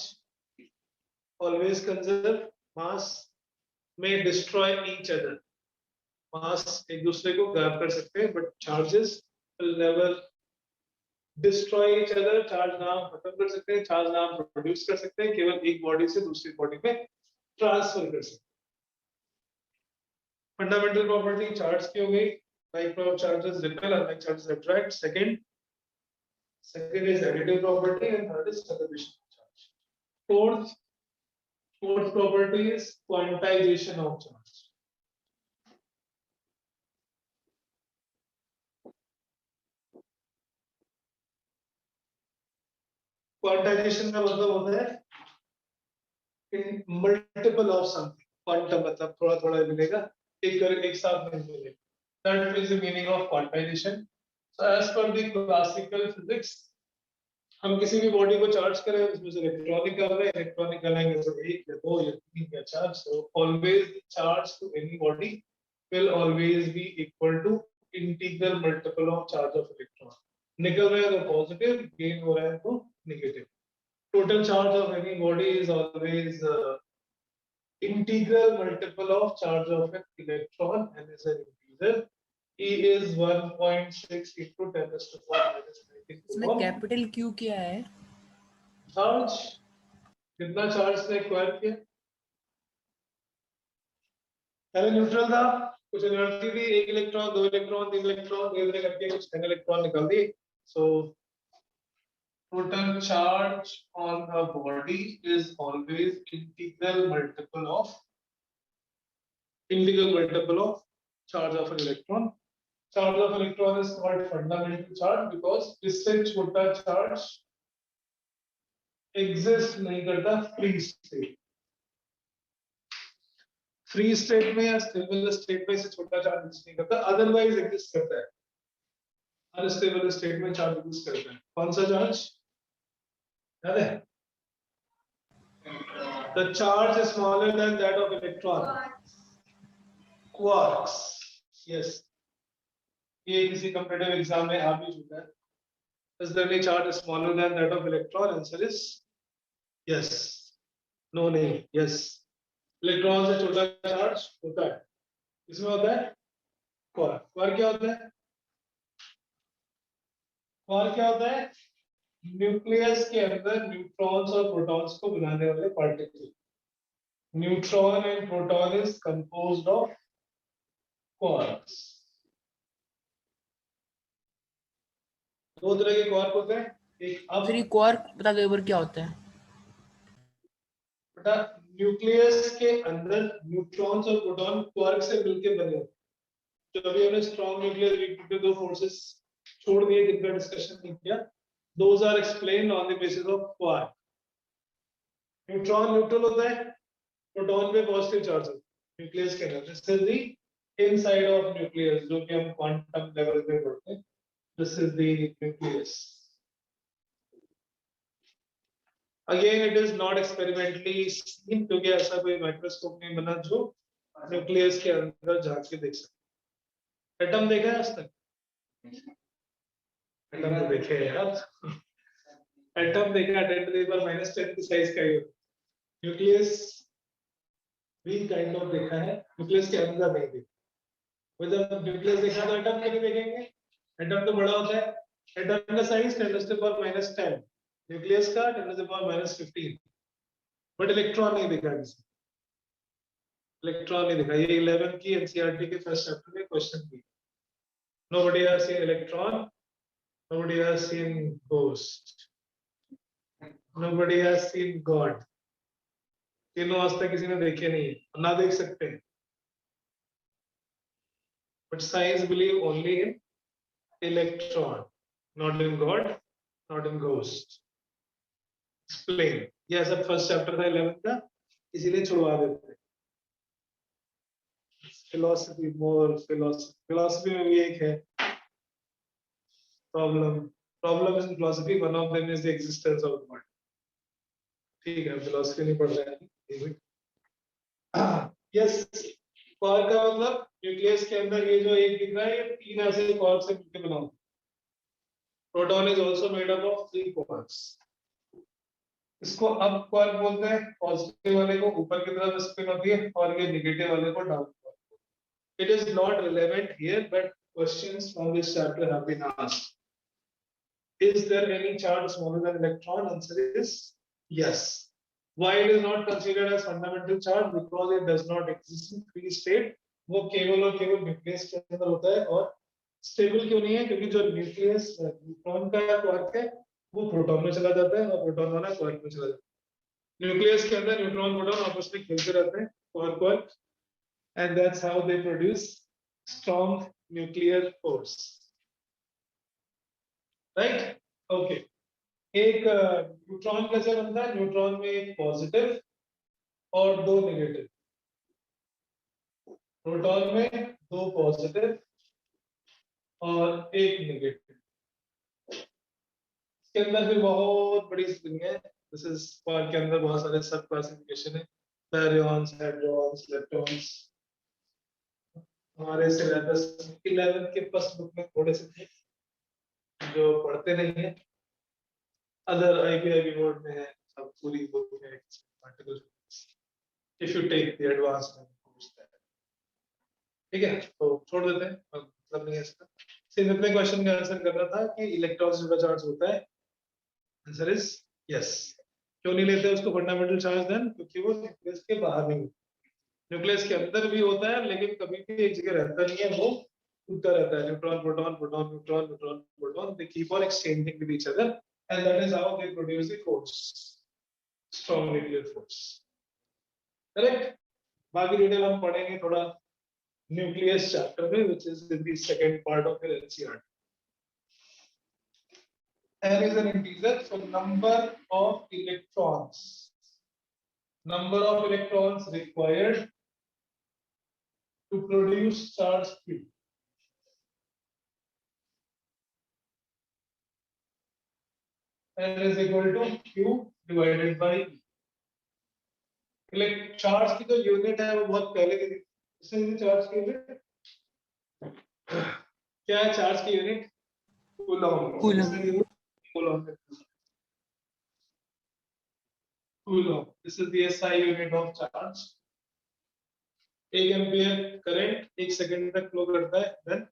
[SPEAKER 1] always conserve, mass में डिस्ट्रॉय ईच अदर, मास एक दूसरे को ग्रैब कर सकते हैं but charges will never destroy each other. Charge नाम खत्म कर सकते हैं, चार्ज नाम प्रोड्यूस कर सकते हैं, केवल एक बॉडी से दूसरी बॉडी में ट्रांसफर कर सकते हैं। फंडामेंटल प्रॉपर्टी चार्ज की हो गई, like charges repel, unlike charges attract. Second is additive property and third is conservation of charge. Fourth property is quantization of charge. Quantization का मतलब होता है in multiple of something, quantum मतलब थोड़ा थोड़ा मिलेगा, एक साथ नहीं मिलेगा, that is the meaning of quantization. So as per the classical physics, हम किसी भी बॉडी को चार्ज करें, उसमें से इलेक्ट्रॉन निकल रहे हैं, इलेक्ट्रॉन निकलेंगे तो एक या दो या तीन या चार, so always charge to any body will always be equal to integral multiple of charge of electron. निकल रहे हैं तो पॉजिटिव, गेन हो रहा है तो negative. Total charge of any body is always integral multiple of charge of an electron and is an integer. E is 1.6 into 10⁻⁻⁹
[SPEAKER 2] इसमें capital Q क्या है?
[SPEAKER 1] चार्ज, कितना चार्ज ने एक्वायर किया, पहले न्यूट्रल था, कुछ एनर्जी दी, एक इलेक्ट्रॉन, दो इलेक्ट्रॉन, तीन इलेक्ट्रॉन, धीरे करके कुछ 10 इलेक्ट्रॉन निकाल दिए। सो total charge on a body is always integral multiple of charge of an electron. Charge of electron is called fundamental charge because इससे छोटा charge exist नहीं करता free state। free state में या stable state में इससे छोटा charge exist नहीं करता, otherwise exist करता है। unstable state में charge exist करता है। कौन सा charge? याद है? The charge is smaller than that of electron. Quarks. Yes. ये किसी competitive exam में आ भी चुका है। Is the only charge is smaller than that of electron? Answer is yes. No नहीं. Yes. Electron से छोटा charge होता है। इसमें होता है quark. Quark क्या होता है? Quark क्या होता है? न्यूक्लियस के अंदर न्यूट्रॉन्स और प्रोटॉन्स को बनाने वाले particle. Neutron and proton is composed of quarks. दो तरह के क्वार्क होते हैं, एक अब
[SPEAKER 2] फिर ये क्वार्क बता दो एक बार क्या होता है।
[SPEAKER 1] बेटा न्यूक्लियस के अंदर न्यूट्रॉन्स और प्रोटॉन क्वार्क से मिलके बने होते हैं। जो अभी हमने स्ट्रॉन्ग न्यूक्लियर वीक न्यूक्लियर दो फोर्सेस छोड़ दिए जिनका डिस्कशन नहीं किया, those are explained on the basis of quark. Neutron neutral होता है, प्रोटॉन पे पॉजिटिव चार्ज होता है न्यूक्लियस के अंदर। This is the inside of nucleus, जो कि हम क्वांटम लेवल पे पढ़ते हैं। This is the nucleus. Again it is not experimentally seen, क्योंकि ऐसा कोई माइक्रोस्कोप नहीं बना जो न्यूक्लियस के अंदर झांक के देख सके। एटम देखा है आज तक? एटम तो देखे हैं यार। एटम देखा, 10⁻⁻10 की साइज का ही होता है। न्यूक्लियस भी काइंड ऑफ देखा है, न्यूक्लियस के अंदर नहीं देखा। जब न्यूक्लियस देखा तो एटम कैसे देखेंगे? एटम तो बड़ा होता है, एटम का साइज 10⁻10, न्यूक्लियस का 10⁻15। बट इलेक्ट्रॉन नहीं देखा किसी, इलेक्ट्रॉन नहीं देखा। ये 11 की एनसीईआरटी के फर्स्ट चैप्टर में क्वेश्चन भी। Nobody has seen electron, nobody has seen ghost, nobody has seen God. तीनों आज तक किसी ने देखे नहीं है, ना देख सकते हैं। But science believe only in electron, not in God, not in ghost. Explain. ये सब फर्स्ट चैप्टर था 11 का, इसीलिए छुड़वा देते हैं। फिलोसफी, मोर फिलोसफी में भी एक है problem in philosophy, one of them is the existence of God. ठीक है, फिलोसफी नहीं पढ़ रहे हैं। यस, क्वार्क का मतलब न्यूक्लियस के अंदर ये जो एक दिख रहा है, ये तीन ऐसे क्वार्क से मिलकर बना हुआ है। Proton is also made up of 3 quarks. इसको अप क्वार्क बोलते हैं, पॉजिटिव वाले को ऊपर की तरफ स्पिन होती है और ये नेगेटिव वाले को down quark. It is not relevant here, but questions from this chapter have been asked. Is there any charge smaller than electron? Answer is yes. Why it is not considered as fundamental charge? Because it does not exist in free state. वो केवल और केवल nucleus के अंदर होता है। और stable क्यों नहीं है? क्योंकि जो न्यूक्लियस न्यूट्रॉन का क्वार्क है वो प्रोटॉन में चला जाता है और प्रोटॉन वाला क्वार्क में चला जाता है। न्यूक्लियस के अंदर न्यूट्रॉन प्रोटॉन आपस में खेलते रहते हैं, quark, and that's how they produce strong nuclear force. Right, okay. एक न्यूट्रॉन कैसे बनता है? न्यूट्रॉन में एक पॉजिटिव और 2 नेगेटिव, प्रोटॉन में 2 पॉजिटिव और 1 नेगेटिव। इसके अंदर भी बहुत बड़ी स्ट्रिंग है। दिस इज क्वार्क के अंदर बहुत सारे सब क्लासिफिकेशन है, बैरियॉन्स, हैड्रॉन्स, लेप्टॉन्स। हमारे सिलेबस 11 के फर्स्ट बुक में थोड़े से थे जो पढ़ते नहीं है। अदर आईपीआईबी बोर्ड में है, सब पूरी बुक है particle. If you take the advanced course that, ठीक है, तो छोड़ देते हैं, मतलब नहीं है इसका। सिर्फ इतने क्वेश्चन का आंसर कर रहा था कि इलेक्ट्रॉन से चार्ज होता है। Answer is yes. क्यों नहीं लेते उसको फंडामेंटल चार्ज देन? क्योंकि वो न्यूक्लियस के बाहर नहीं होता, न्यूक्लियस के अंदर भी होता है लेकिन कभी भी एक जगह रहता नहीं है, वो उड़ता रहता है। Neutron proton, proton neutron, neutron proton, they keep on exchanging with each other and that is how they produce the force, strong nuclear force. Correct? बाकी डिटेल हम पढ़ेंगे थोड़ा न्यूक्लियस चैप्टर में, which is in the second part of your NCERT. N is an integer, so number of electrons required to produce charge Q. N is equal to Q divided by E. Charge की जो unit है वो बहुत पहले की थी। Charge की unit क्या है? चार्ज की unit coulomb. Coulomb. This is the SI unit of charge. 1 ampere current 1 second तक फ्लो करता है, then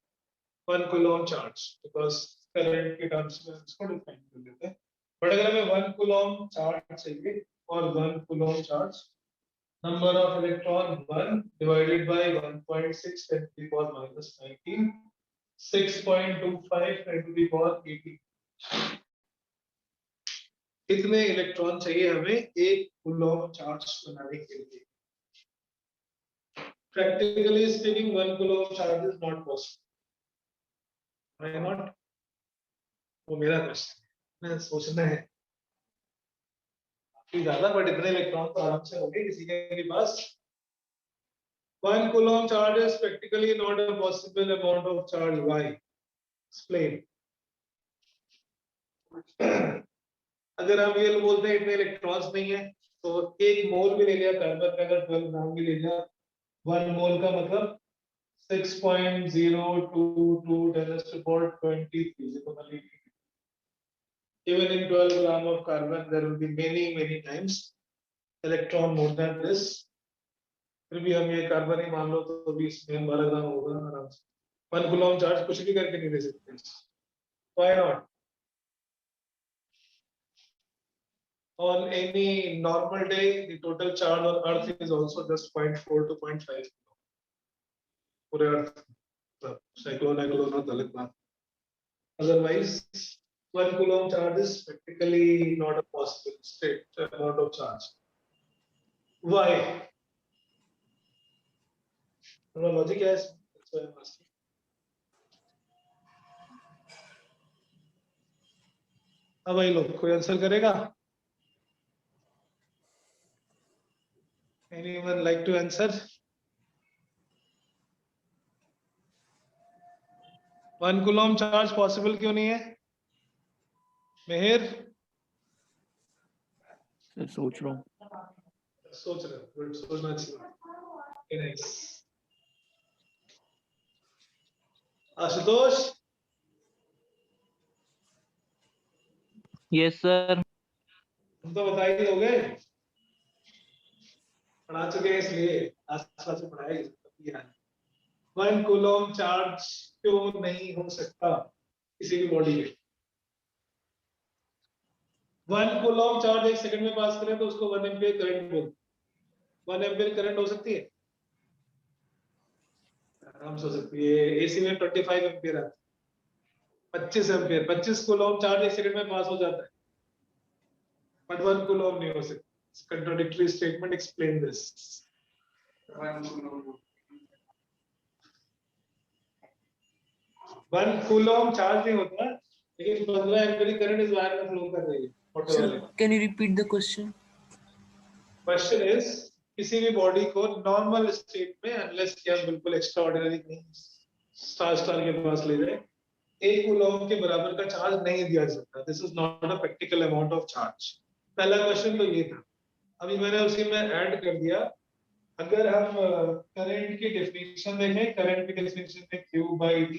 [SPEAKER 1] 1 coulomb charge. Because current के टर्म्स में इसको डिफाइन कर लेते हैं। बट अगर हमें 1 कूलम चार्ज चाहिए और 1 coulomb charge, number of electron 1 divided by 1.6 10 to the power minus 19, 6.25 10 to the power 80. कितने इलेक्ट्रॉन चाहिए हमें एक कूलम चार्ज बनाने के लिए? Practically speaking, 1 coulomb charge is not possible. Why not? वो मेरा क्वेश्चन है, सोचना है काफी ज्यादा, बट इतने इलेक्ट्रॉन तो आराम से होंगे किसी के भी पास. 1 coulomb charge is practically not a possible amount of charge. Why? Explain. अगर हम ये बोलते हैं इतने इलेक्ट्रॉन्स नहीं है, तो एक मोल भी ले लिया कार्बन का, अगर 12 ग्राम भी ले लिया, 1 मोल का मतलब 6.022 10 to the power 23. Even in 12 gram of carbon, there will be many times electron more than this. फिर भी हम ये कार्बन ही मान लो तो भी इसमें 12 ग्राम होगा आराम से. 1 कूलम चार्ज कुछ भी करके नहीं दे सकते. Why not? On any normal day, the total charge on Earth is also just 0.4 to 0.5. पूरे अर्थ साइक्लोन अलग बात. Otherwise, 1 coulomb charge is practically not a possible state amount of charge. Why? Logic है इसमें. That's why I'm asking. अब भाई लोग कोई answer करेगा? Anyone like to answer? 1 coulomb charge possible क्यों नहीं है? मेहर
[SPEAKER 3] सर सोच रहा हूँ.
[SPEAKER 1] सोच रहे हो? Good, सोचना चाहिए. Nice. Ashutosh,
[SPEAKER 6] yes sir.
[SPEAKER 1] तुम तो बता ही दोगे, पढ़ा चुके हैं इसलिए आसपास से पढ़ाया. 1 कूलम चार्ज क्यों नहीं हो सकता किसी भी बॉडी में? 1 कूलम चार्ज 1 सेकंड में पास करें तो उसको 1 एम्पियर करंट बोलते. 1 एम्पियर करंट हो सकती है? आराम से हो सकती है. एसी में 25 एम्पियर आता है. 25 एम्पियर, 25 कूलम चार्ज 1 सेकंड में पास हो जाता है, बट 1 कूलम नहीं हो सकता. Contradictory statement. Explain this. 1 coulomb charge नहीं होता, लेकिन 15 एम्पियर करंट इस वायर में फ्लो कर रही है.
[SPEAKER 2] Sir, can you repeat the question?
[SPEAKER 1] Question is, किसी भी बॉडी को नॉर्मल स्टेट में, अनलेस कि हम बिल्कुल एक्स्ट्राऑर्डिनरी स्टार के पास ले जाए, 1 कूलम के बराबर का चार्ज नहीं दिया जा सकता. This is not a practical amount of charge. पहला क्वेश्चन तो ये था. अभी मैंने उसी में ऐड कर दिया. अगर हम करंट की डेफिनेशन देखें, करंट की डेफिनेशन में Q by D,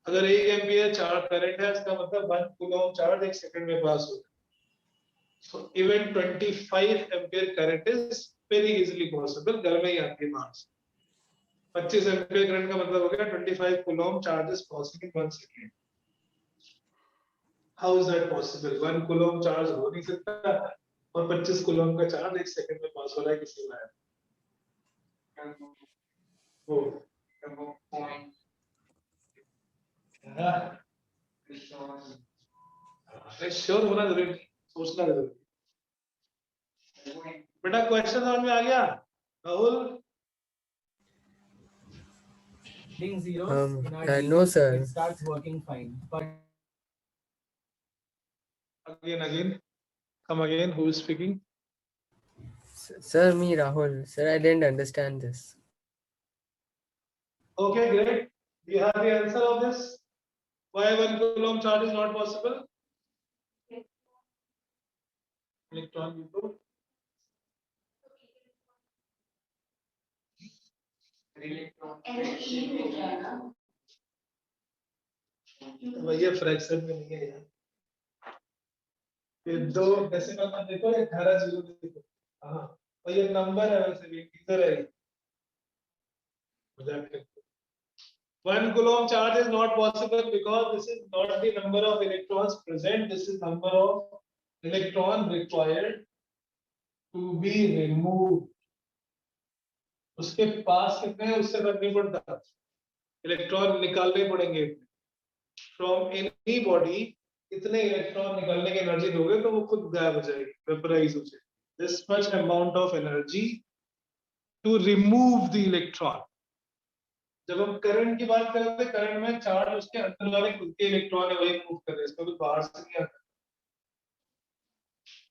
[SPEAKER 1] अगर 1 एम्पियर चार्ज करंट है, इसका मतलब 1 कूलम चार्ज 1 सेकंड में पास होता है. So even 25 ampere current is very easily possible. घर में ही आती है बाहर से. 25 एम्पियर करंट का मतलब हो गया 25 coulomb charge is passing in 1 second. How is that possible? 1 coulomb charge हो नहीं सकता और 25 कूलम का चार्ज 1 सेकंड में पास हो रहा है किसी वायर. वो श्योर होना जरूरी नहीं, सोचना जरूरी. बेटा क्वेश्चन समझ में आ गया? Rahul,
[SPEAKER 7] Hitting zeros in our daily,
[SPEAKER 5] no, sir.
[SPEAKER 7] it starts working fine. But
[SPEAKER 1] again, come again. Who is speaking?
[SPEAKER 5] Sir, me Rahul. Sir, I didn't understand this.
[SPEAKER 1] Okay, great. Do you have the answer of this? Why 1 coulomb charge is not possible? Electron into भैया fraction में नहीं है यार. ये दो decimal में देखो, 18 zero देखो. हाँ, और ये नंबर है, वैसे भी इंटीजर है. मजाक करते. 1 coulomb charge is not possible because this is not the number of electrons present. This is number of electron required to be removed. उसके पास कितने हैं उससे फर्क नहीं पड़ता, इलेक्ट्रॉन निकालने पड़ेंगे फ्रॉम एनी बॉडी. इतने इलेक्ट्रॉन निकालने की एनर्जी दोगे तो वो खुद गायब हो जाएगी, वेपराइज हो जाएगी. This much amount of energy to remove the electron. जब हम करंट की बात कर रहे थे, करंट में चार्ज उसके अंदर वाले खुद के इलेक्ट्रॉन है वही मूव कर रहे हैं, इसमें कुछ बाहर से नहीं आता.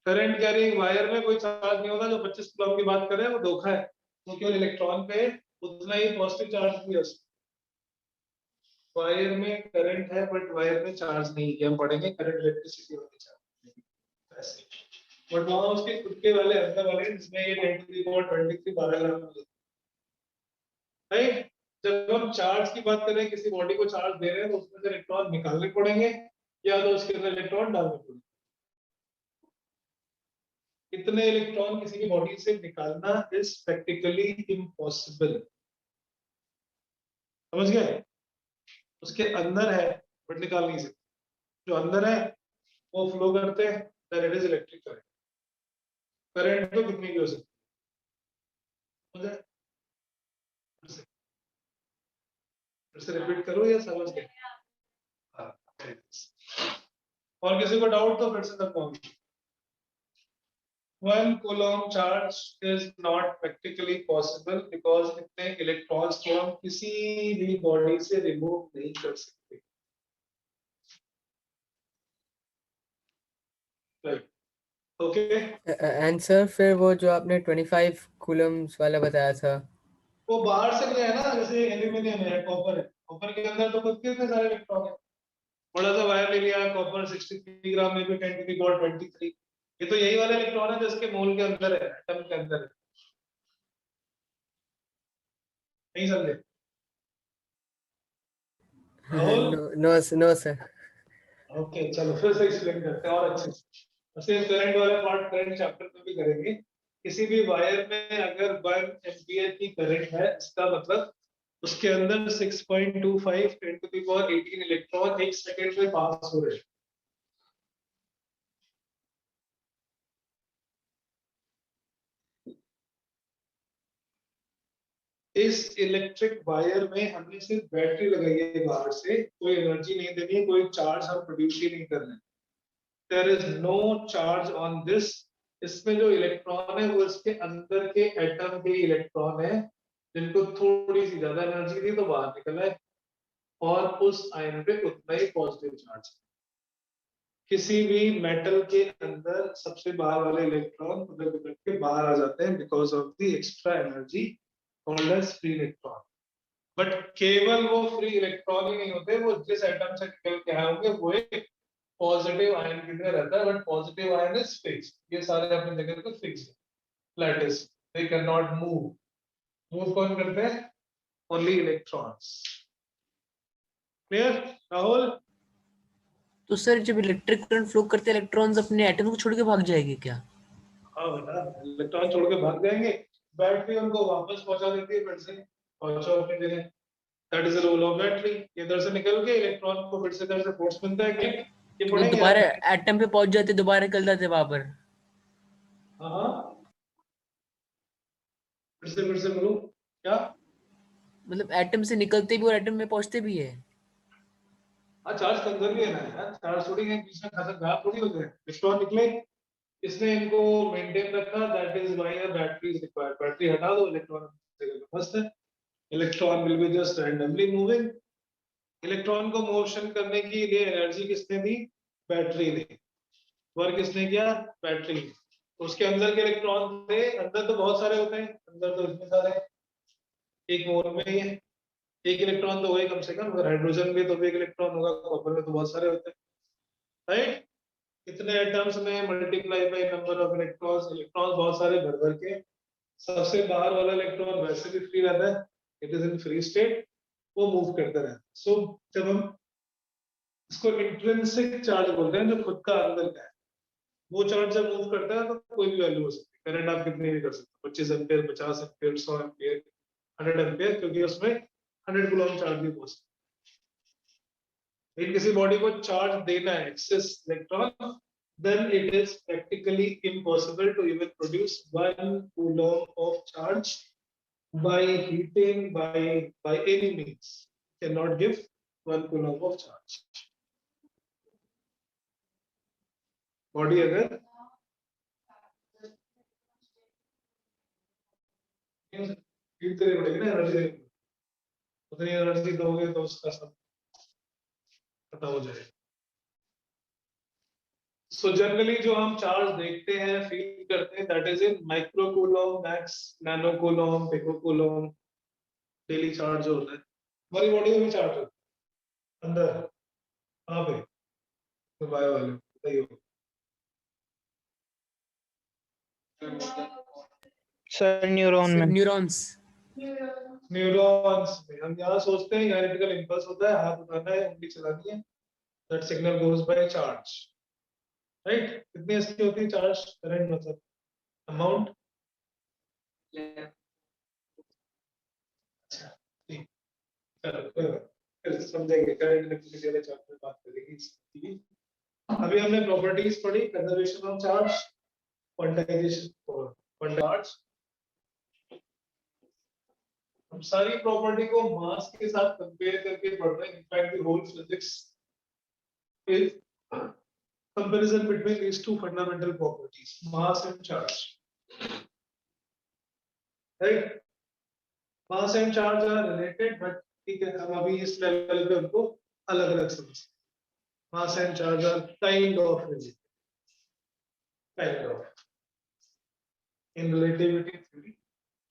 [SPEAKER 1] करंट कैरिंग वायर में कोई चार्ज नहीं होता. जो 25 कूलम की बात कर रहे हैं वो धोखा है, वो केवल इलेक्ट्रॉन पे उतना ही पॉजिटिव चार्ज दिया. वायर में करंट है बट वायर में चार्ज नहीं है. हम पढ़ेंगे करंट इलेक्ट्रिसिटी वाली चार्ज ऐसे. बट वहां उसके खुद के वाले अंदर वाले जिसमें ये 10 to the power 23 12 gram right. जब हम चार्ज की बात कर रहे हैं, किसी बॉडी को चार्ज दे रहे हैं तो उसमें से इलेक्ट्रॉन निकालने पड़ेंगे या तो उसके अंदर इलेक्ट्रॉन डालने पड़ेंगे. इतने इलेक्ट्रॉन किसी की बॉडी से निकालना इज प्रैक्टिकली इम्पॉसिबल. समझ गए? उसके अंदर है बट निकाल नहीं सकते. जो अंदर है वो फ्लो करते हैं, then it is electric current. Current तो कितनी भी हो सकती है. फिर से रिपीट करो या समझ गए? और किसी को डाउट तो फिर से बताऊंगा. 1 coulomb charge is not practically possible because इतने इलेक्ट्रॉन्स को हम किसी भी बॉडी से रिमूव नहीं कर सकते. Right, okay.
[SPEAKER 5] एंड सर फिर वो जो आपने 25 कूलम्स वाला बताया था,
[SPEAKER 1] वो बाहर से गया है ना, जैसे एल्यूमिनियम है, कॉपर है. कॉपर के अंदर तो खुद के इतने सारे इलेक्ट्रॉन है. बड़ा सा वायर ले लिया, कॉपर 63 ग्राम में भी 10 to the power 23. ये तो यही वाला इलेक्ट्रॉन है जिसके मोल के अंदर है, एटम के अंदर है. नहीं समझे?
[SPEAKER 5] No sir.
[SPEAKER 1] ओके, चलो फिर से एक्सप्लेन करते हैं और अच्छे से. वैसे करंट वाला पार्ट करंट चैप्टर में भी करेंगे. किसी भी वायर में अगर 1 एम्पीयर की करंट है, इसका मतलब उसके अंदर 6.25 10 to the power 18 इलेक्ट्रॉन एक सेकंड में पास हो रहे हैं. इस इलेक्ट्रिक वायर में हमने सिर्फ बैटरी लगाई है बाहर से, कोई एनर्जी नहीं देनी है, कोई चार्ज हम प्रोड्यूस ही नहीं कर रहे. There is no charge on this. इसमें जो इलेक्ट्रॉन है वो इसके अंदर के एटम के इलेक्ट्रॉन है जिनको थोड़ी सी ज्यादा एनर्जी दी तो बाहर निकला है, और उस आयन पे उतना ही पॉजिटिव चार्ज. किसी भी मेटल के अंदर सबसे बाहर वाले इलेक्ट्रॉन उधर के बाहर आ जाते हैं because of the extra energy called as free electron. But केवल वो फ्री इलेक्ट्रॉन ही नहीं होते, वो जिस एटम से निकल के आए होंगे वो एक पॉजिटिव आयन की तरह रहता है. But positive ion is fixed. ये सारे अपनी जगह पे फिक्स्ड है, flat is, they can not move. Move कौन करते हैं? Only electrons. क्लियर राहुल?
[SPEAKER 2] तो सर जब इलेक्ट्रिक करंट फ्लो करते हैं, इलेक्ट्रॉन्स अपने एटम को छोड़ के भाग जाएंगे क्या?
[SPEAKER 1] हाँ बेटा, इलेक्ट्रॉन छोड़ के भाग जाएंगे. बैटरी उनको वापस पहुंचा देती है, फिर से पहुंचो अपनी जगह. That is the role of battery. इधर से निकल के इलेक्ट्रॉन को फिर से इधर से फोर्स मिलता है कि ये
[SPEAKER 2] वो दोबारा एटम पे पहुंच जाते, दोबारा निकल जाते वहां पर.
[SPEAKER 1] हाँ, फिर से बोलो क्या?
[SPEAKER 2] मतलब एटम से निकलते भी और एटम में पहुंचते भी है.
[SPEAKER 1] हाँ, चार्ज के अंदर भी है ना यार. चार्ज थोड़ी है बीच में खत्म, गायब थोड़ी हो गए. इलेक्ट्रॉन निकले, इसने इनको मेंटेन रखा. That is why a battery is required. Battery हटा दो, इलेक्ट्रॉन जगह पे मस्त है. Electron will be just randomly moving. Electron को मोशन करने के लिए एनर्जी किसने दी? बैटरी ने. वर्क किसने किया? बैटरी ने. उसके अंदर के इलेक्ट्रॉन थे, अंदर तो बहुत सारे होते हैं, अंदर तो इतने सारे, एक मोल में ही है. एक इलेक्ट्रॉन तो वही कम से कम. अगर हाइड्रोजन में तो भी एक इलेक्ट्रॉन होगा, कॉपर में तो बहुत सारे होते हैं, राइट. इतने एटम्स में multiply by number of electrons. Electrons बहुत सारे भर भर के. सबसे बाहर वाला इलेक्ट्रॉन वैसे भी फ्री रहता है, it is in free state, वो मूव करता रहता है. सो जब हम इसको इंट्रिंसिक चार्ज बोलते हैं, जो खुद का अंदर का है, वो चार्ज जब मूव करता है तो कोई भी वैल्यू हो सकती है. करंट आप कितनी भी कर सकते हो, 25 एम्पीयर, 50 एम्पीयर, 100 एम्पीयर, 100 एम्पीयर, क्योंकि उसमें 100 कूलम चार्ज भी हो सकता लेकिन किसी बॉडी को चार्ज देना है excess electron, then it is practically impossible to even produce 1 coulomb of charge by heating, by any means. Cannot give 1 coulomb of charge. Body अगर हीट करनी पड़ेगी ना, एनर्जी उतनी एनर्जी दोगे तो उसका सब खत्म हो जाएगा। So generally जो हम चार्ज देखते हैं, फील करते हैं, that is in micro coulomb, max, nano coulomb, pico coulomb, daily charge जो होता है, हमारी बॉडी में भी चार्ज होता है अंदर, कहाँ पे, तो बायो वाले बताइए।
[SPEAKER 3] सर न्यूरॉन में
[SPEAKER 2] न्यूरॉन्स
[SPEAKER 1] न्यूरॉन्स में हम यहाँ सोचते हैं इलेक्ट्रिकल इंपल्स होता है, हाथ उठाना है, उंगली चलानी है, that signal goes by charge, right? कितनी इसकी होती है चार्ज, करंट मतलब अमाउंट, अच्छा ठीक, चलो समझेंगे, करंट इलेक्ट्रिसिटी वाले चैप्टर में बात करेंगे इसकी। अभी हमने प्रॉपर्टीज पढ़ी, कंजर्वेशन ऑफ चार्ज, क्वांटाइजेशन और चार्ज। हम सारी प्रॉपर्टी को मास के साथ कंपेयर करके पढ़ रहे हैं। In fact the whole physics is comparison between these two fundamental properties, mass and charge, right? Mass and charge are related, but ठीक है, हम अभी इस लेवल पे उनको अलग अलग समझते हैं। mass and charge are kind of related, kind of in relativity theory।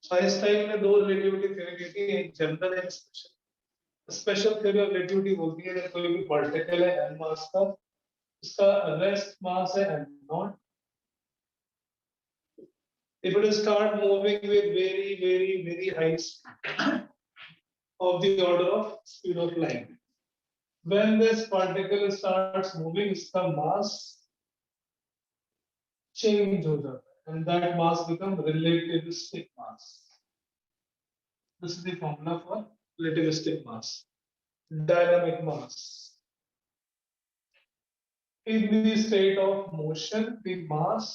[SPEAKER 1] Einstein ने दो रिलेटिविटी थ्योरी दी थी, एक general and special. Special theory of relativity बोलती है कि कोई भी पार्टिकल है m मास का, उसका रेस्ट मास है m not. If it start moving with very high speed of the order of speed of light, when this particle starts moving, इसका mass change हो जाता है, and that mass become relativistic mass. This is the formula for relativistic mass. Dynamic mass. In the state of motion, the mass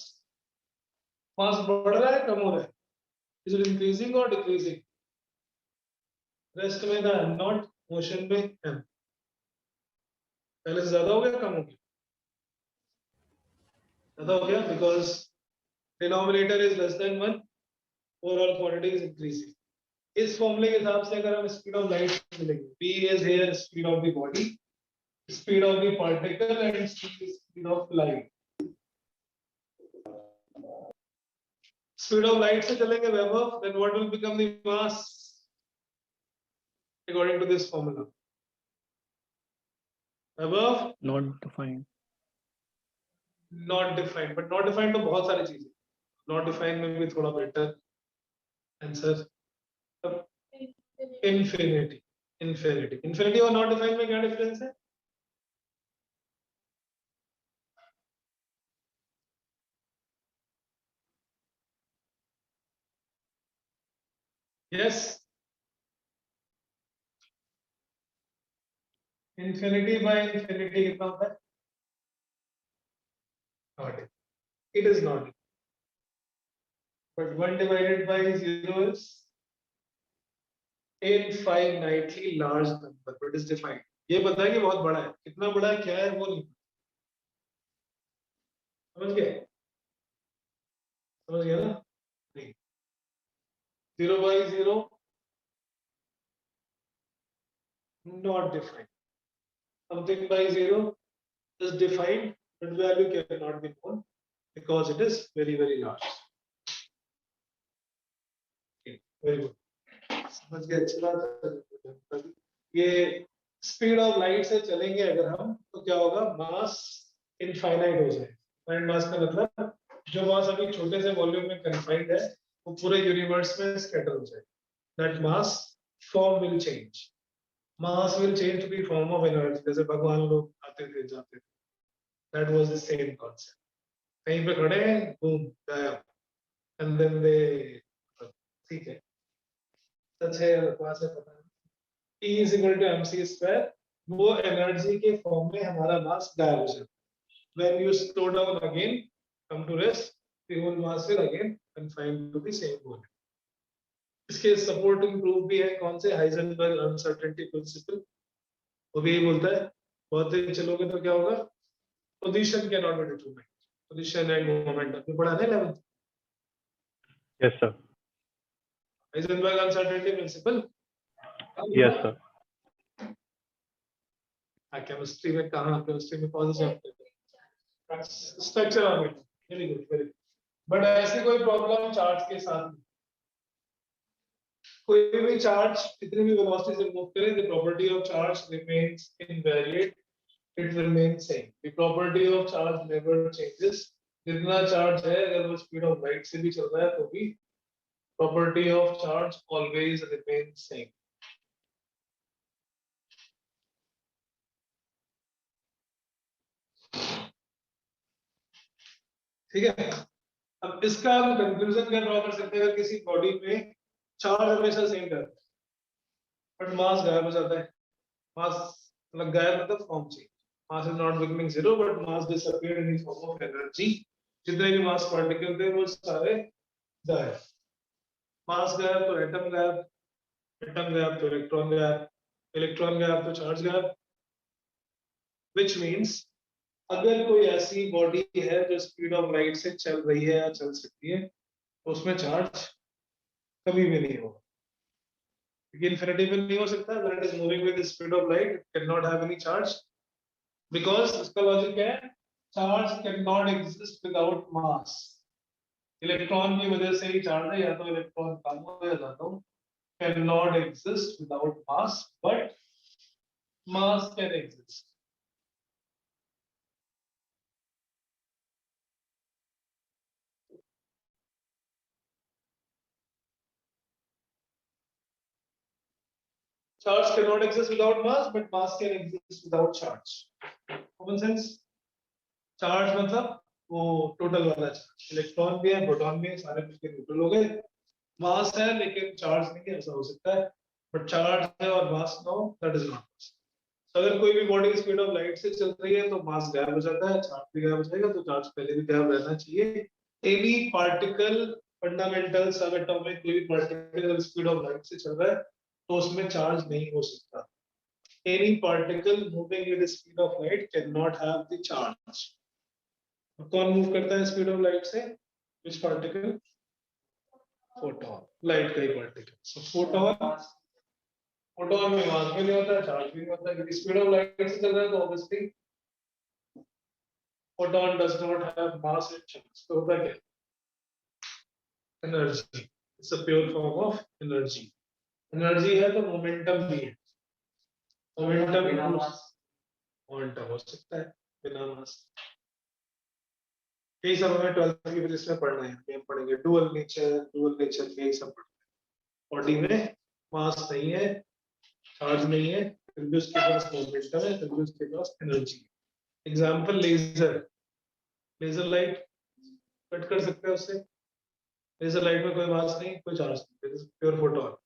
[SPEAKER 1] बढ़ रहा है, कम हो रहा है? Is it increasing or decreasing? Rest में था m नॉट, मोशन में m। पहले से ज्यादा हो गया, कम हो गया? ज्यादा हो गया, because denominator is less than 1, overall quantity is increasing। इस फॉर्मूले के हिसाब से अगर हम स्पीड ऑफ लाइट मिलेंगे, p is here speed of the body, speed of the particle and speed of light। Speed of light से चलेंगे वैभव, then what will become the mass according to this formula? Vaibhav
[SPEAKER 3] not defined.
[SPEAKER 1] not defined, but not defined तो बहुत सारी चीजें, not defined में भी थोड़ा better answer. infinity, infinity और not defined में क्या डिफरेंस है? yes, infinity by infinity कितना होता है? not, it is not, but 1 divided by 0 is infinitely large number, but is defined। ये पता है कि बहुत बड़ा है, कितना बड़ा है, क्या है, वो नहीं समझ गए, समझ गया ना? नहीं, 0 by 0 not defined, something by 0 is defined, but value cannot be known because it is very large। okay, very good, समझ गए, अच्छी बात है। ये स्पीड ऑफ लाइट से चलेंगे अगर हम, तो क्या होगा, मास इनफाइनाइट हो जाए। फाइनाइट मास का मतलब जो मास अभी छोटे से वॉल्यूम में कन्फाइंड है, वो पूरे यूनिवर्स में स्कैटर हो जाए। That mass form will change, mass will change to the form of energy. जैसे भगवान लोग आते थे जाते थे, that was the same concept. कहीं पे खड़े हैं, बूम गायब, एंड देन दे, ठीक है, सच है या बकवास है पता नहीं। E is equal to mc square, वो एनर्जी के फॉर्म में हमारा मास गायब हो जाता है। When you slow down again, come to rest, the whole mass will again confine to the same point. इसके सपोर्टिंग प्रूफ भी है कौन से, हाइजेनबर्ग अनसर्टेनिटी प्रिंसिपल। वो भी यही बोलता है बहुत देर चलोगे तो क्या होगा, position can not be determined, position and momentum पढ़ा है 11th।
[SPEAKER 6] Yes, sir.
[SPEAKER 1] Heisenberg uncertainty principle.
[SPEAKER 6] Yes, sir.
[SPEAKER 1] Chemistry में कहाँ, केमिस्ट्री में कौन से chapter, structure of it, very good very good. But ऐसी कोई प्रॉब्लम चार्ज के साथ नहीं। कोई भी चार्ज कितनी भी वेलोसिटी से मूव करे, the property of charge remains invariant, it remains same, the property of charge never changes. जितना चार्ज है अगर वो स्पीड ऑफ लाइट से भी चल रहा है तो भी property of charge always remains same. ठीक है, अब इसका हम कंक्लूजन क्या ड्रॉ कर सकते हैं, अगर किसी बॉडी में चार्ज हमेशा सेम रहता है बट मास गायब हो जाता है, मास मतलब गायब मतलब form change, mass is not becoming zero but mass disappeared in the form of energy. जितने भी मास पार्टिकल थे वो सारे गायब, मास गायब तो एटम गायब, एटम गायब तो इलेक्ट्रॉन गायब, इलेक्ट्रॉन गायब तो चार्ज गायब। व्हिच मींस अगर कोई ऐसी बॉडी है जो स्पीड ऑफ लाइट से चल रही है या चल सकती है तो उसमें चार्ज कभी भी नहीं होगा, क्योंकि इन्फिनिटी में नहीं हो सकता। when it is moving with the speed of light it cannot have any charge because इसका लॉजिक है charge cannot exist without mass। Electron की वजह से ही चार्ज है, या तो इलेक्ट्रॉन कम हो जाता हूं, cannot exist without mass but mass can exist। Charge cannot exist without mass, but mass can exist without charge. Common sense? Charge मतलब वो टोटल वाला चार्ज, इलेक्ट्रॉन भी है, प्रोटॉन भी है, सारे मिलकर न्यूट्रल हो गए। मास है लेकिन चार्ज नहीं है, ऐसा हो सकता है, बट चार्ज है और मास ना हो, दैट इज नॉट। अगर कोई भी बॉडी स्पीड ऑफ लाइट से चल रही है तो मास गायब हो जाता है, चार्ज भी गायब हो जाएगा, तो चार्ज पहले भी गायब रहना चाहिए। एनी पार्टिकल फंडामेंटल सब एटॉमिक कोई भी पार्टिकल स्पीड ऑफ लाइट से चल रहा है तो उसमें चार्ज नहीं हो सकता। Any particle moving with the speed of light cannot have the charge। कौन मूव करता है स्पीड ऑफ लाइट से? Which particle? Photon, लाइट का ही पार्टिकल। So photon, फोटोन में मास भी नहीं होता है, चार्ज भी नहीं होता है, क्योंकि स्पीड ऑफ लाइट से चल रहा है तो obviously photon does not have mass and charge. तो होता क्या? Energy, it's a pure form of energy. Energy है तो मोमेंटम भी है, मोमेंटम बिना मास, मोमेंटम हो सकता है बिना मास। यही सब हमें 12th की फिजिक्स में पढ़ना है, हम पढ़ेंगे डुअल नेचर के यही सब पढ़ना है। बॉडी में मास नहीं है, चार्ज नहीं है, फिर भी उसके पास मोमेंटम है, फिर भी उसके पास एनर्जी है। Example laser, laser light cut कर सकते हैं उससे, लेजर लाइट में कोई मास नहीं, कोई चार्ज नहीं, प्योर फोटोन,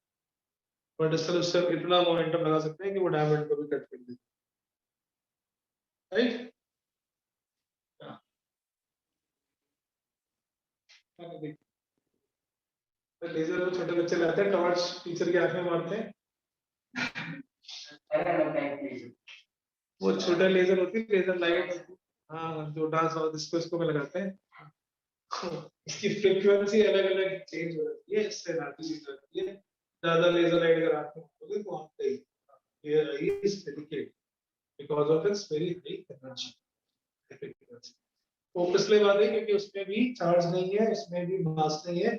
[SPEAKER 1] बट उससे इतना मोमेंटम लगा सकते हैं कि वो डायमंड को भी कट कर दे, राइट? लेजर को छोटे बच्चे लाते हैं, टॉर्च टीचर की आंख में मारते हैं, वो छोटा लेजर होती है, लेजर लाइट होती है, हाँ जो डांस और इसको में लगाते हैं, इसकी फ्रीक्वेंसी अलग अलग चेंज हो जाती है, इससे राती भी करती है। ज्यादा लेजर लाइट अगर आंख में होगी तो आंख गई, here eye is delicate because of its very high energy frequency. फोकसले बात है क्योंकि उसमें भी चार्ज नहीं है, इसमें भी मास नहीं है,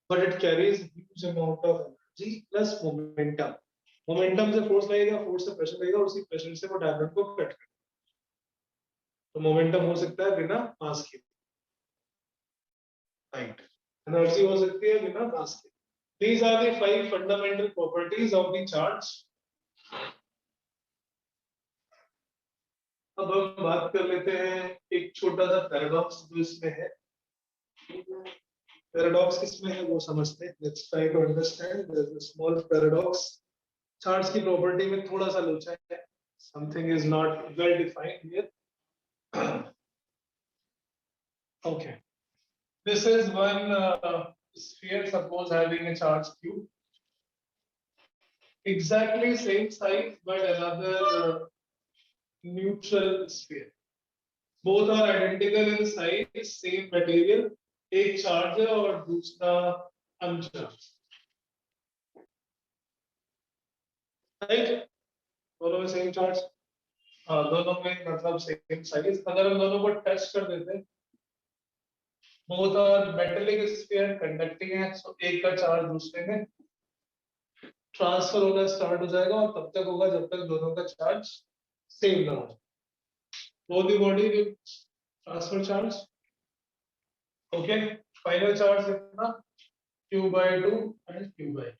[SPEAKER 1] but it carries huge amount of energy plus momentum. Momentum से फोर्स लगेगा, फोर्स से प्रेशर लगेगा, उसी प्रेशर से वो डायमंड को कट करेगा, तो मोमेंटम हो सकता है बिना मास के, राइट? एनर्जी हो सकती है बिना मास के। These are the 5 fundamental properties of the charge। अब हम बात कर लेते हैं एक छोटा सा पैराडॉक्स जो इसमें है। पैराडॉक्स किसमें है वो समझते हैं। Let's try to understand। There's a small paradox। Charge की प्रॉपर्टी में थोड़ा सा लोचा है, something is not well defined here. Okay, this is one sphere, suppose having a charge q, exactly same size but another neutral sphere. Both are identical in size, same material, एक charge है और दूसरा uncharged, right? दोनों में same charge, हाँ दोनों में मतलब सेम साइज। अगर हम दोनों को टच कर देते, both are metallic sphere conducting है, सो एक का चार्ज दूसरे में ट्रांसफर होना स्टार्ट हो जाएगा और तब तक होगा जब तक दोनों का चार्ज सेम ना हो। both the body will transfer charge, okay, final charge कितना, q by 2 and q by 2,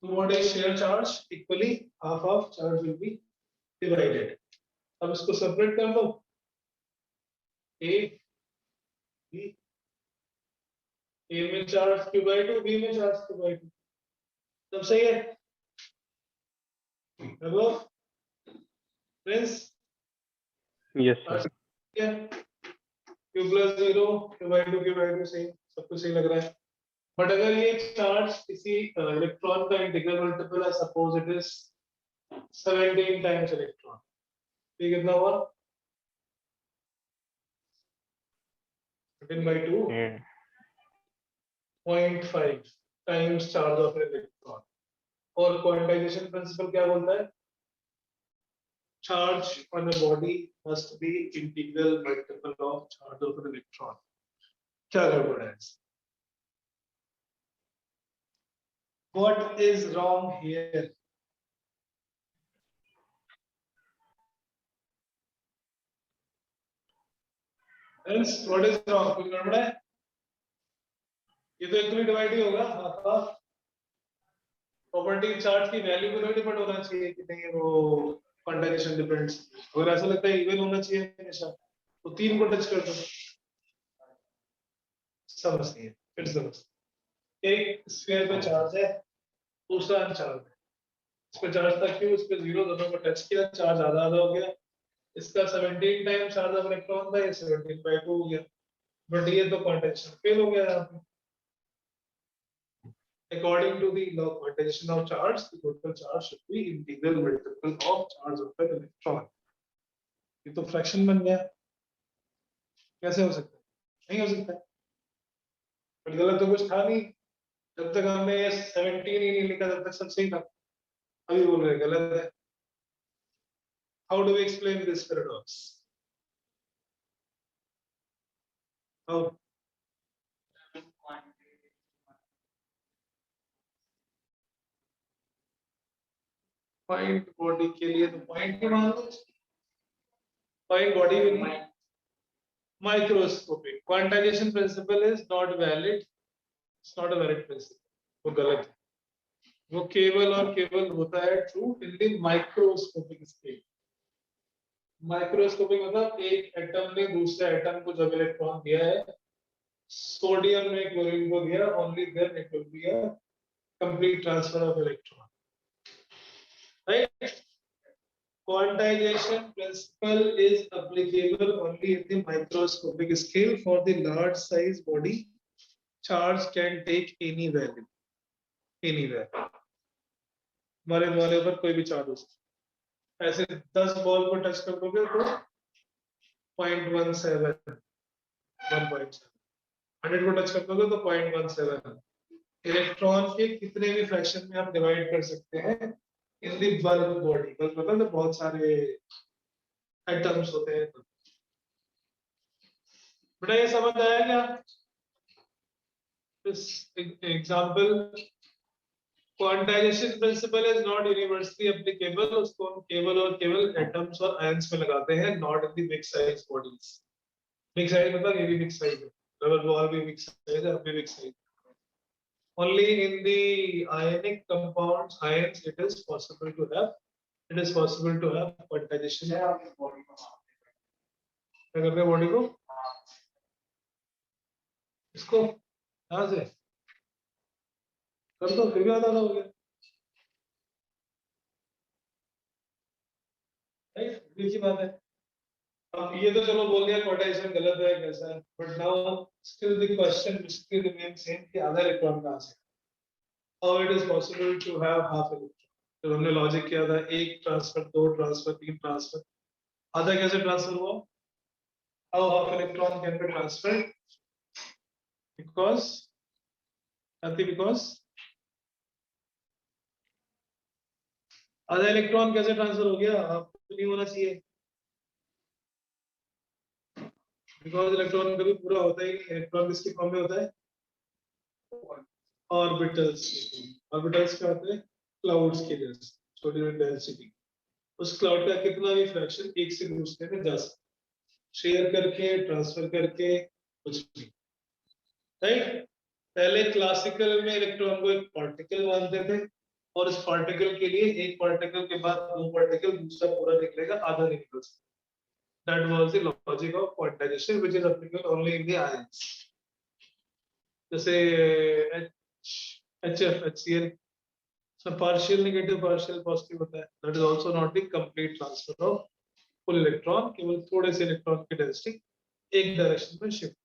[SPEAKER 1] two bodies share charge equally, half of charge will be divided. अब इसको सेपरेट कर लो, a b, a में charge q by 2, b में charge q by 2, सब सही है? अब friends
[SPEAKER 6] Yes, sir.
[SPEAKER 1] q plus 0, q by 2 सही, सब कुछ सही लग रहा है। बट अगर ये चार्ज किसी इलेक्ट्रॉन का इंटीग्रल मल्टीपल है, suppose it is 17 times electron, ये कितना हुआ? 17 by 2,
[SPEAKER 6] Yeah.
[SPEAKER 1] 0.5 times charge of electron. और क्वांटाइजेशन प्रिंसिपल क्या बोलता है? Charge on a body must be integral multiple of charge of an electron. क्या गड़बड़ है? What is wrong here? Friends, what is wrong? कुछ गड़बड़ है? ये तो इक्वली डिवाइड ही होगा, हाफ प्रॉपर्टी चार्ज की वैल्यू को डिपेंड होना चाहिए कि नहीं, वो क्वांटाइजेशन डिपेंड्स। अगर ऐसा लगता है इवन होना चाहिए हमेशा, तो 3 को टच कर दो, समझिए फिर समझ। एक स्फीयर पे चार्ज है, दूसरा अनचार्ज है, इस पे चार्ज था q, इस पे 0, दोनों को टच किया, चार्ज आधा आधा हो गया। इसका 17 टाइम चार्ज ऑफ इलेक्ट्रॉन था, ये 17 by 2 हो गया, बट ये तो क्वांटाइजेशन फेल हो गया यहाँ पे। According to the law of quantization of charge, the total charge should be integral multiple of charge of an electron. ये तो फ्रैक्शन बन गया, कैसे हो सकता है? नहीं हो सकता, पर गलत तो कुछ था नहीं, जब तक हमने 17 ही नहीं लिखा तब तक सब सही था, अभी बोल रहे गलत है। How do we explain this paradox? How? Point body के लिए तो point ही मान लो, point body will be microscopic. Quantization principle is not valid. It's not a valid principle. वो गलत है, वो केवल और केवल होता है true in the microscopic scale. Microscopic मतलब एक एटम ने दूसरे एटम को जब इलेक्ट्रॉन दिया है, सोडियम ने क्लोरीन को दिया, only then it will be a complete transfer of electron. Right? Quantization principle is applicable only in the microscopic scale. For the large size body, charge can take any value, anywhere. हमारे वाले पर कोई भी charge हो सकता है, ऐसे 10 ball को टच कर दोगे तो 0.17, 1.7, 100 को टच कर दोगे तो 0.17। इलेक्ट्रॉन के कितने भी फ्रैक्शन में आप डिवाइड कर सकते हैं इन दी बल्क बॉडी, बल्क मतलब बहुत सारे एटम्स होते हैं। बेटा ये समझ आया क्या? इस example quantization principle is not universally applicable, उसको हम केवल और केवल एटम्स और आयंस में लगाते हैं, not in the big size bodies. Big size मतलब ये भी बिग साइज है, रबर बॉल भी बिग साइज है, भी big size. Only in the ionic compounds, ions, it is possible to have quantization. क्या करते हैं बॉडी को? इसको यहाँ से कर दो, फिर भी आधा हो गया। बात है। अब ये तो चलो बोल दिया क्वांटाइजेशन गलत है कैसा है, but now still the question still remain same कि आधा इलेक्ट्रॉन कहां से, how it is possible to have half electron. तो हमने लॉजिक किया था, एक ट्रांसफर, दो ट्रांसफर, तीन ट्रांसफर, आधा कैसे ट्रांसफर हुआ, how half electron can be transferred, because nothing, because आधा इलेक्ट्रॉन कैसे ट्रांसफर हो गया, आपको नहीं होना चाहिए, बिकॉज इलेक्ट्रॉन कभी पूरा होता ही नहीं। इलेक्ट्रॉन किसके फॉर्म में होता है, ऑर्बिटल्स। ऑर्बिटल्स क्या होते हैं, क्लाउड्स के जैसे छोटी छोटी डेंसिटी। उस क्लाउड का कितना भी फ्रैक्शन एक से दूसरे में जा सकता, शेयर करके, ट्रांसफर करके, कुछ भी, राइट। पहले क्लासिकल में इलेक्ट्रॉन को एक पार्टिकल मानते थे, और इस पार्टिकल के लिए एक पार्टिकल के बाद दो पार्टिकल, दूसरा पूरा निकलेगा, आधा नहीं निकल सकता। That was the logic of quantization, which is applicable only in the ions. जैसे HF, HCl, so partial negative, partial positive होता है। That is also not the complete transfer of full electron, केवल थोड़े से इलेक्ट्रॉन की density एक direction में shift.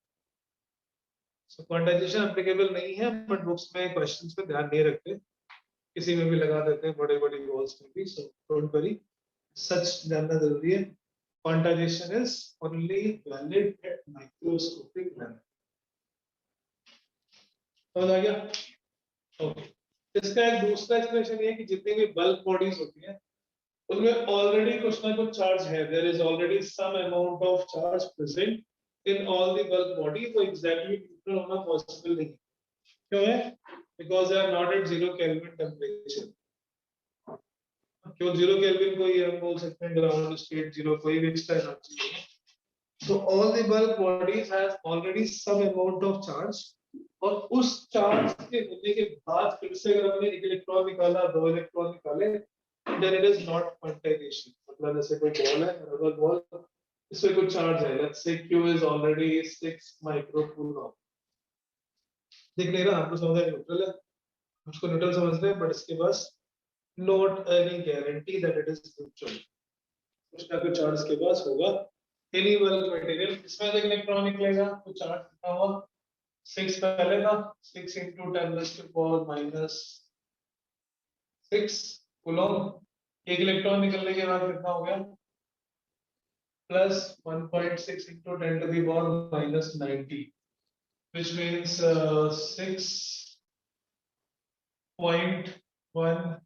[SPEAKER 1] So quantization applicable नहीं है, but बुक्स में क्वेश्चंस पे ध्यान नहीं रखते, किसी में भी लगा देते हैं, बड़े बड़े वॉल्स में भी। So don't worry, सच जानना जरूरी है। Quantization is only valid at microscopic level. समझ आ गया? Okay. इसका एक दूसरा एक्सप्लेनेशन ये है कि जितनी भी बल्क बॉडीज होती हैं, उनमें ऑलरेडी कुछ ना कुछ चार्ज है। There is already some amount of charge present in all the bulk body, तो exactly neutral होना possible नहीं। क्यों है? Because they are not at 0 Kelvin temperature. क्यों 0 केल्विन को ही हम बोल सकते हैं ग्राउंड स्टेट 0, कोई भी एक्स्ट्रा एनर्जी नहीं है। So all the bulk bodies has already some amount of charge, और उस चार्ज के होने के बाद फिर से अगर हमने एक इलेक्ट्रॉन निकाला, दो इलेक्ट्रॉन निकाले, then it is not quantization। मतलब जैसे कोई बॉल है, रबर बॉल, इसमें कुछ चार्ज है, let's say Q is already 6 microcoulomb। देख लेना, आपको समझ है न्यूट्रल है, उसको न्यूट्रल समझ रहे हैं, बट इसके पास not any guarantee that it is neutral। कुछ ना कुछ चार्ज के पास होगा। Any bulk material, इसमें से इलेक्ट्रॉन निकलेगा, तो चार्ज कितना हुआ, 6 पहले था, 6 into 10⁻⁻6 कूलम। एक इलेक्ट्रॉन निकलने के बाद कितना हो गया, plus 1.6 into 10⁻⁻90, which means 6.1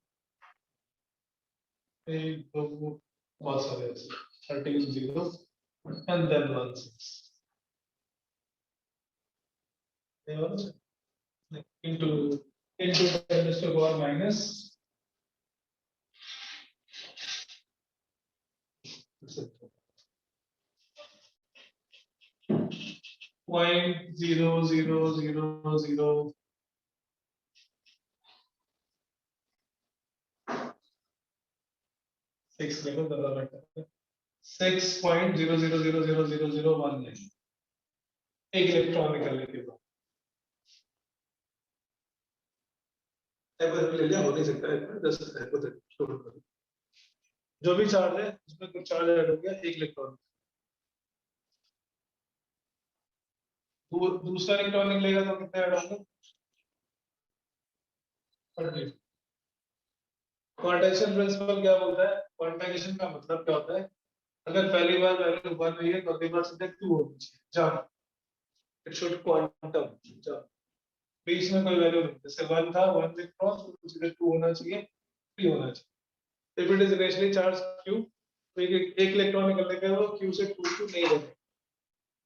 [SPEAKER 1] 13 zeros and then 1 6 into 10⁻⁻. Point 0.0000 6 लेकर ज्यादा बेटर है, 6.00000019 एक इलेक्ट्रॉन निकलने के बाद। ले लिया, हो नहीं सकता है, जो भी चार्ज है उसमें कुछ चार्ज ऐड हो गया, एक इलेक्ट्रॉन। दूसरा इलेक्ट्रॉन निकलेगा तो कितने ऐड होंगे, 30। क्वांटाइजेशन प्रिंसिपल क्या बोलता है, क्वांटाइजेशन का मतलब क्या होता है, अगर पहली बार वैल्यू 1 हुई है तो अगली बार सीधे 2 होनी चाहिए, जब इट शुड क्वांटम, जब बीच में कोई वैल्यू नहीं, जैसे 1 था, 1 से क्रॉस तो सीधे 2 होना चाहिए, 3 होना चाहिए। If it is initially charge q, तो एक इलेक्ट्रॉन निकलने के बाद q से 2q नहीं बने,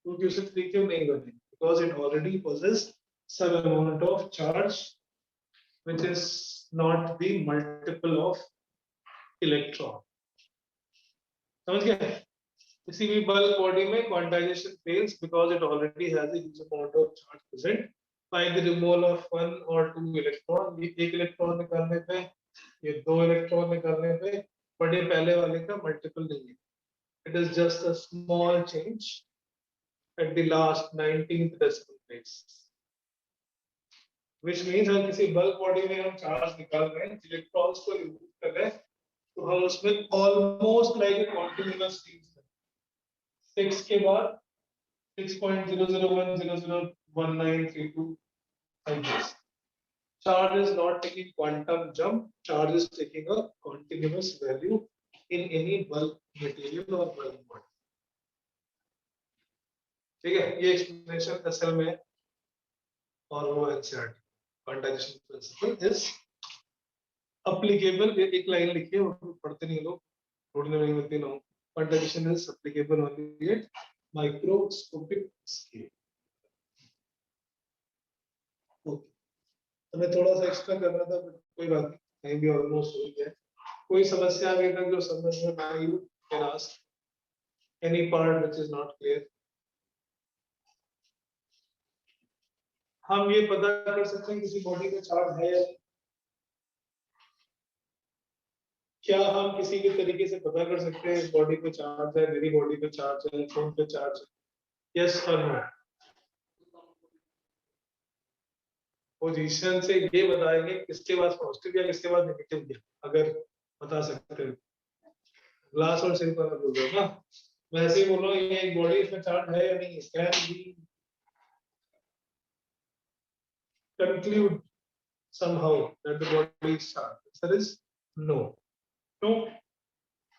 [SPEAKER 1] 2q से 3q नहीं बने, because it already possesses some amount of charge which is not the multiple of electron। समझ गए? किसी भी बल्क बॉडी में quantization fails because it already has a huge amount of charge present by the removal of 1 or 2 electron। ये एक electron निकालने पे, ये दो इलेक्ट्रॉन निकालने पे, बट ये पहले वाले का मल्टीपल नहीं है। It is just a small change at the last 19th decimal place, which means हम किसी बल्क बॉडी में हम चार्ज निकाल रहे हैं, इलेक्ट्रॉन्स को रिमूव कर रहे हैं, तो हम उसमें ऑलमोस्ट लाइक कॉन्टिन्यूअस 6 के बाद 6.001001932 like this. Charge is not taking quantum jump. Charge is taking a continuous value in any bulk material or bulk body. ठीक है, ये एक्सप्लेनेशन असल में और वो NCERT quantization principle is applicable. एक लाइन लिखिए और पढ़ते नहीं लोग, पढ़ने नहीं होती ना. Quantization is applicable only at microscopic scale. Okay. हमें थोड़ा सा एक्स्ट्रा करना था, but कोई बात नहीं, कहीं भी ऑलमोस्ट हो गया. कोई समस्या अभी तक जो समझ में ना आई, you can ask any part which is not clear. हम ये पता कर सकते हैं किसी बॉडी का चार्ज है या नहीं. क्या हम किसी भी तरीके से पता कर सकते हैं इस बॉडी पे चार्ज है, मेरी बॉडी पे चार्ज है, फोन पे चार्ज है? यस और नो. पोजीशन से ये बताएंगे किसके पास पॉजिटिव या किसके पास नेगेटिव है, अगर बता सकते हैं. ग्लास और सिर्फ वाला बोल रहा हूं ना, मैं ऐसे ही बोल रहा हूँ ये एक बॉडी इसमें चार्ज है या नहीं. Can be conclude somehow that the body is charged. Answer is no. तो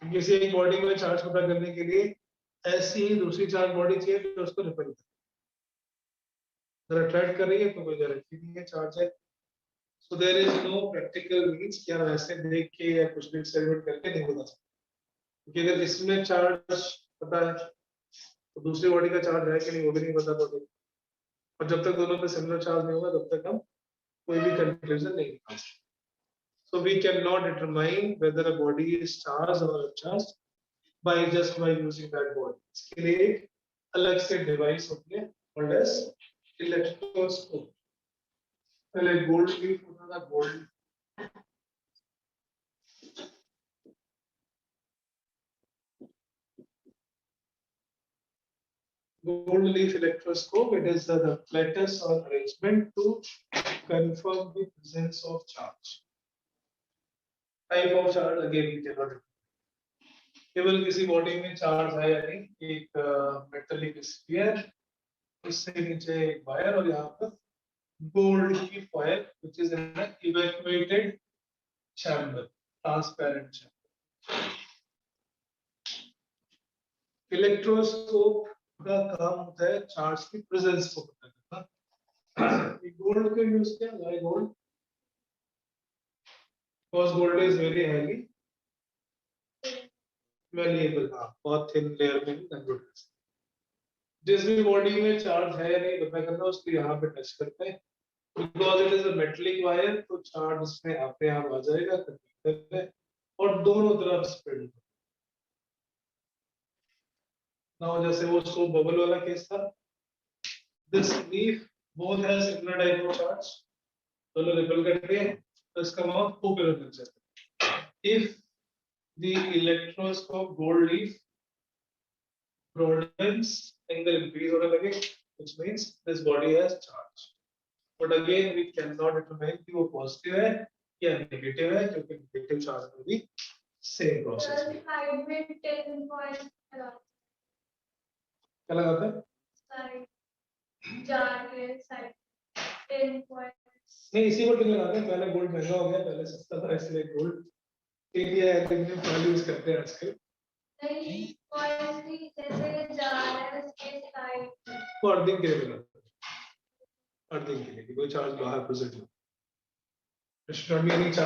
[SPEAKER 1] किसी एक बॉडी में चार्ज पता करने के लिए ऐसी ही दूसरी चार्ज बॉडी चाहिए जो उसको रिपेल करे. अगर अट्रैक्ट कर रही है तो कोई गारंटी नहीं है चार्ज है. So there is no practical means कि हम ऐसे देख के या कुछ भी एक्सपेरिमेंट करके नहीं बता सकते, क्योंकि अगर इसमें चार्ज पता है तो दूसरी बॉडी का चार्ज है कि नहीं वो भी नहीं पता बॉडी. और जब तक दोनों पे सिमिलर चार्ज नहीं होगा तब तक हम कोई भी कंक्लूजन नहीं निकाल सकते. So we cannot determine whether a body is charged or uncharged by using that body. इसके लिए एक अलग से डिवाइस होती है called as electroscope. पहले गोल्ड लीफ होता था, gold leaf electroscope. It is the apparatus or arrangement to confirm the presence of charge. Type of charge again we cannot determine. केवल किसी बॉडी में चार्ज है या नहीं. एक मेटालिक स्फीयर, उससे नीचे एक वायर और यहाँ पर गोल्ड की foil which is in an evacuated chamber, transparent chamber. Electroscope का काम होता है चार्ज की प्रेजेंस को पता करना. गोल्ड को यूज किया, why gold? Because gold is very highly malleable. बहुत थिन लेयर में कन्वर्ट कर सकते. जिस भी बॉडी में चार्ज है या नहीं पता करना, उसको यहाँ पे टच करते हैं. Because it is a metallic wire, तो चार्ज इसमें अपने आप आ जाएगा कंडक्टर में और दोनों तरफ स्प्रेड होगा. Now जैसे वो सोप बबल वाला केस था, this leaf both has similar type of charge, दोनों रिपेल करते हैं तो इसका माउथ ओपन हो जाता है. If the electroscope gold leaf broadens, angle increase होने लगे, which means this body has charge. But again we cannot determine कि वो positive है या negative है, क्योंकि negative charge में भी same process है. क्या लगाता है? नहीं, इसी को टिक लगाते हैं. पहले गोल्ड महंगा हो गया, पहले सस्ता था इसलिए गोल्ड टिक लिया है, लेकिन पहले यूज करते हैं आजकल. तो अर्थिंग के लिए लगाते हैं, अर्थिंग के लिए कोई चार्ज बाहर प्रेजेंट हो. There should not be any charge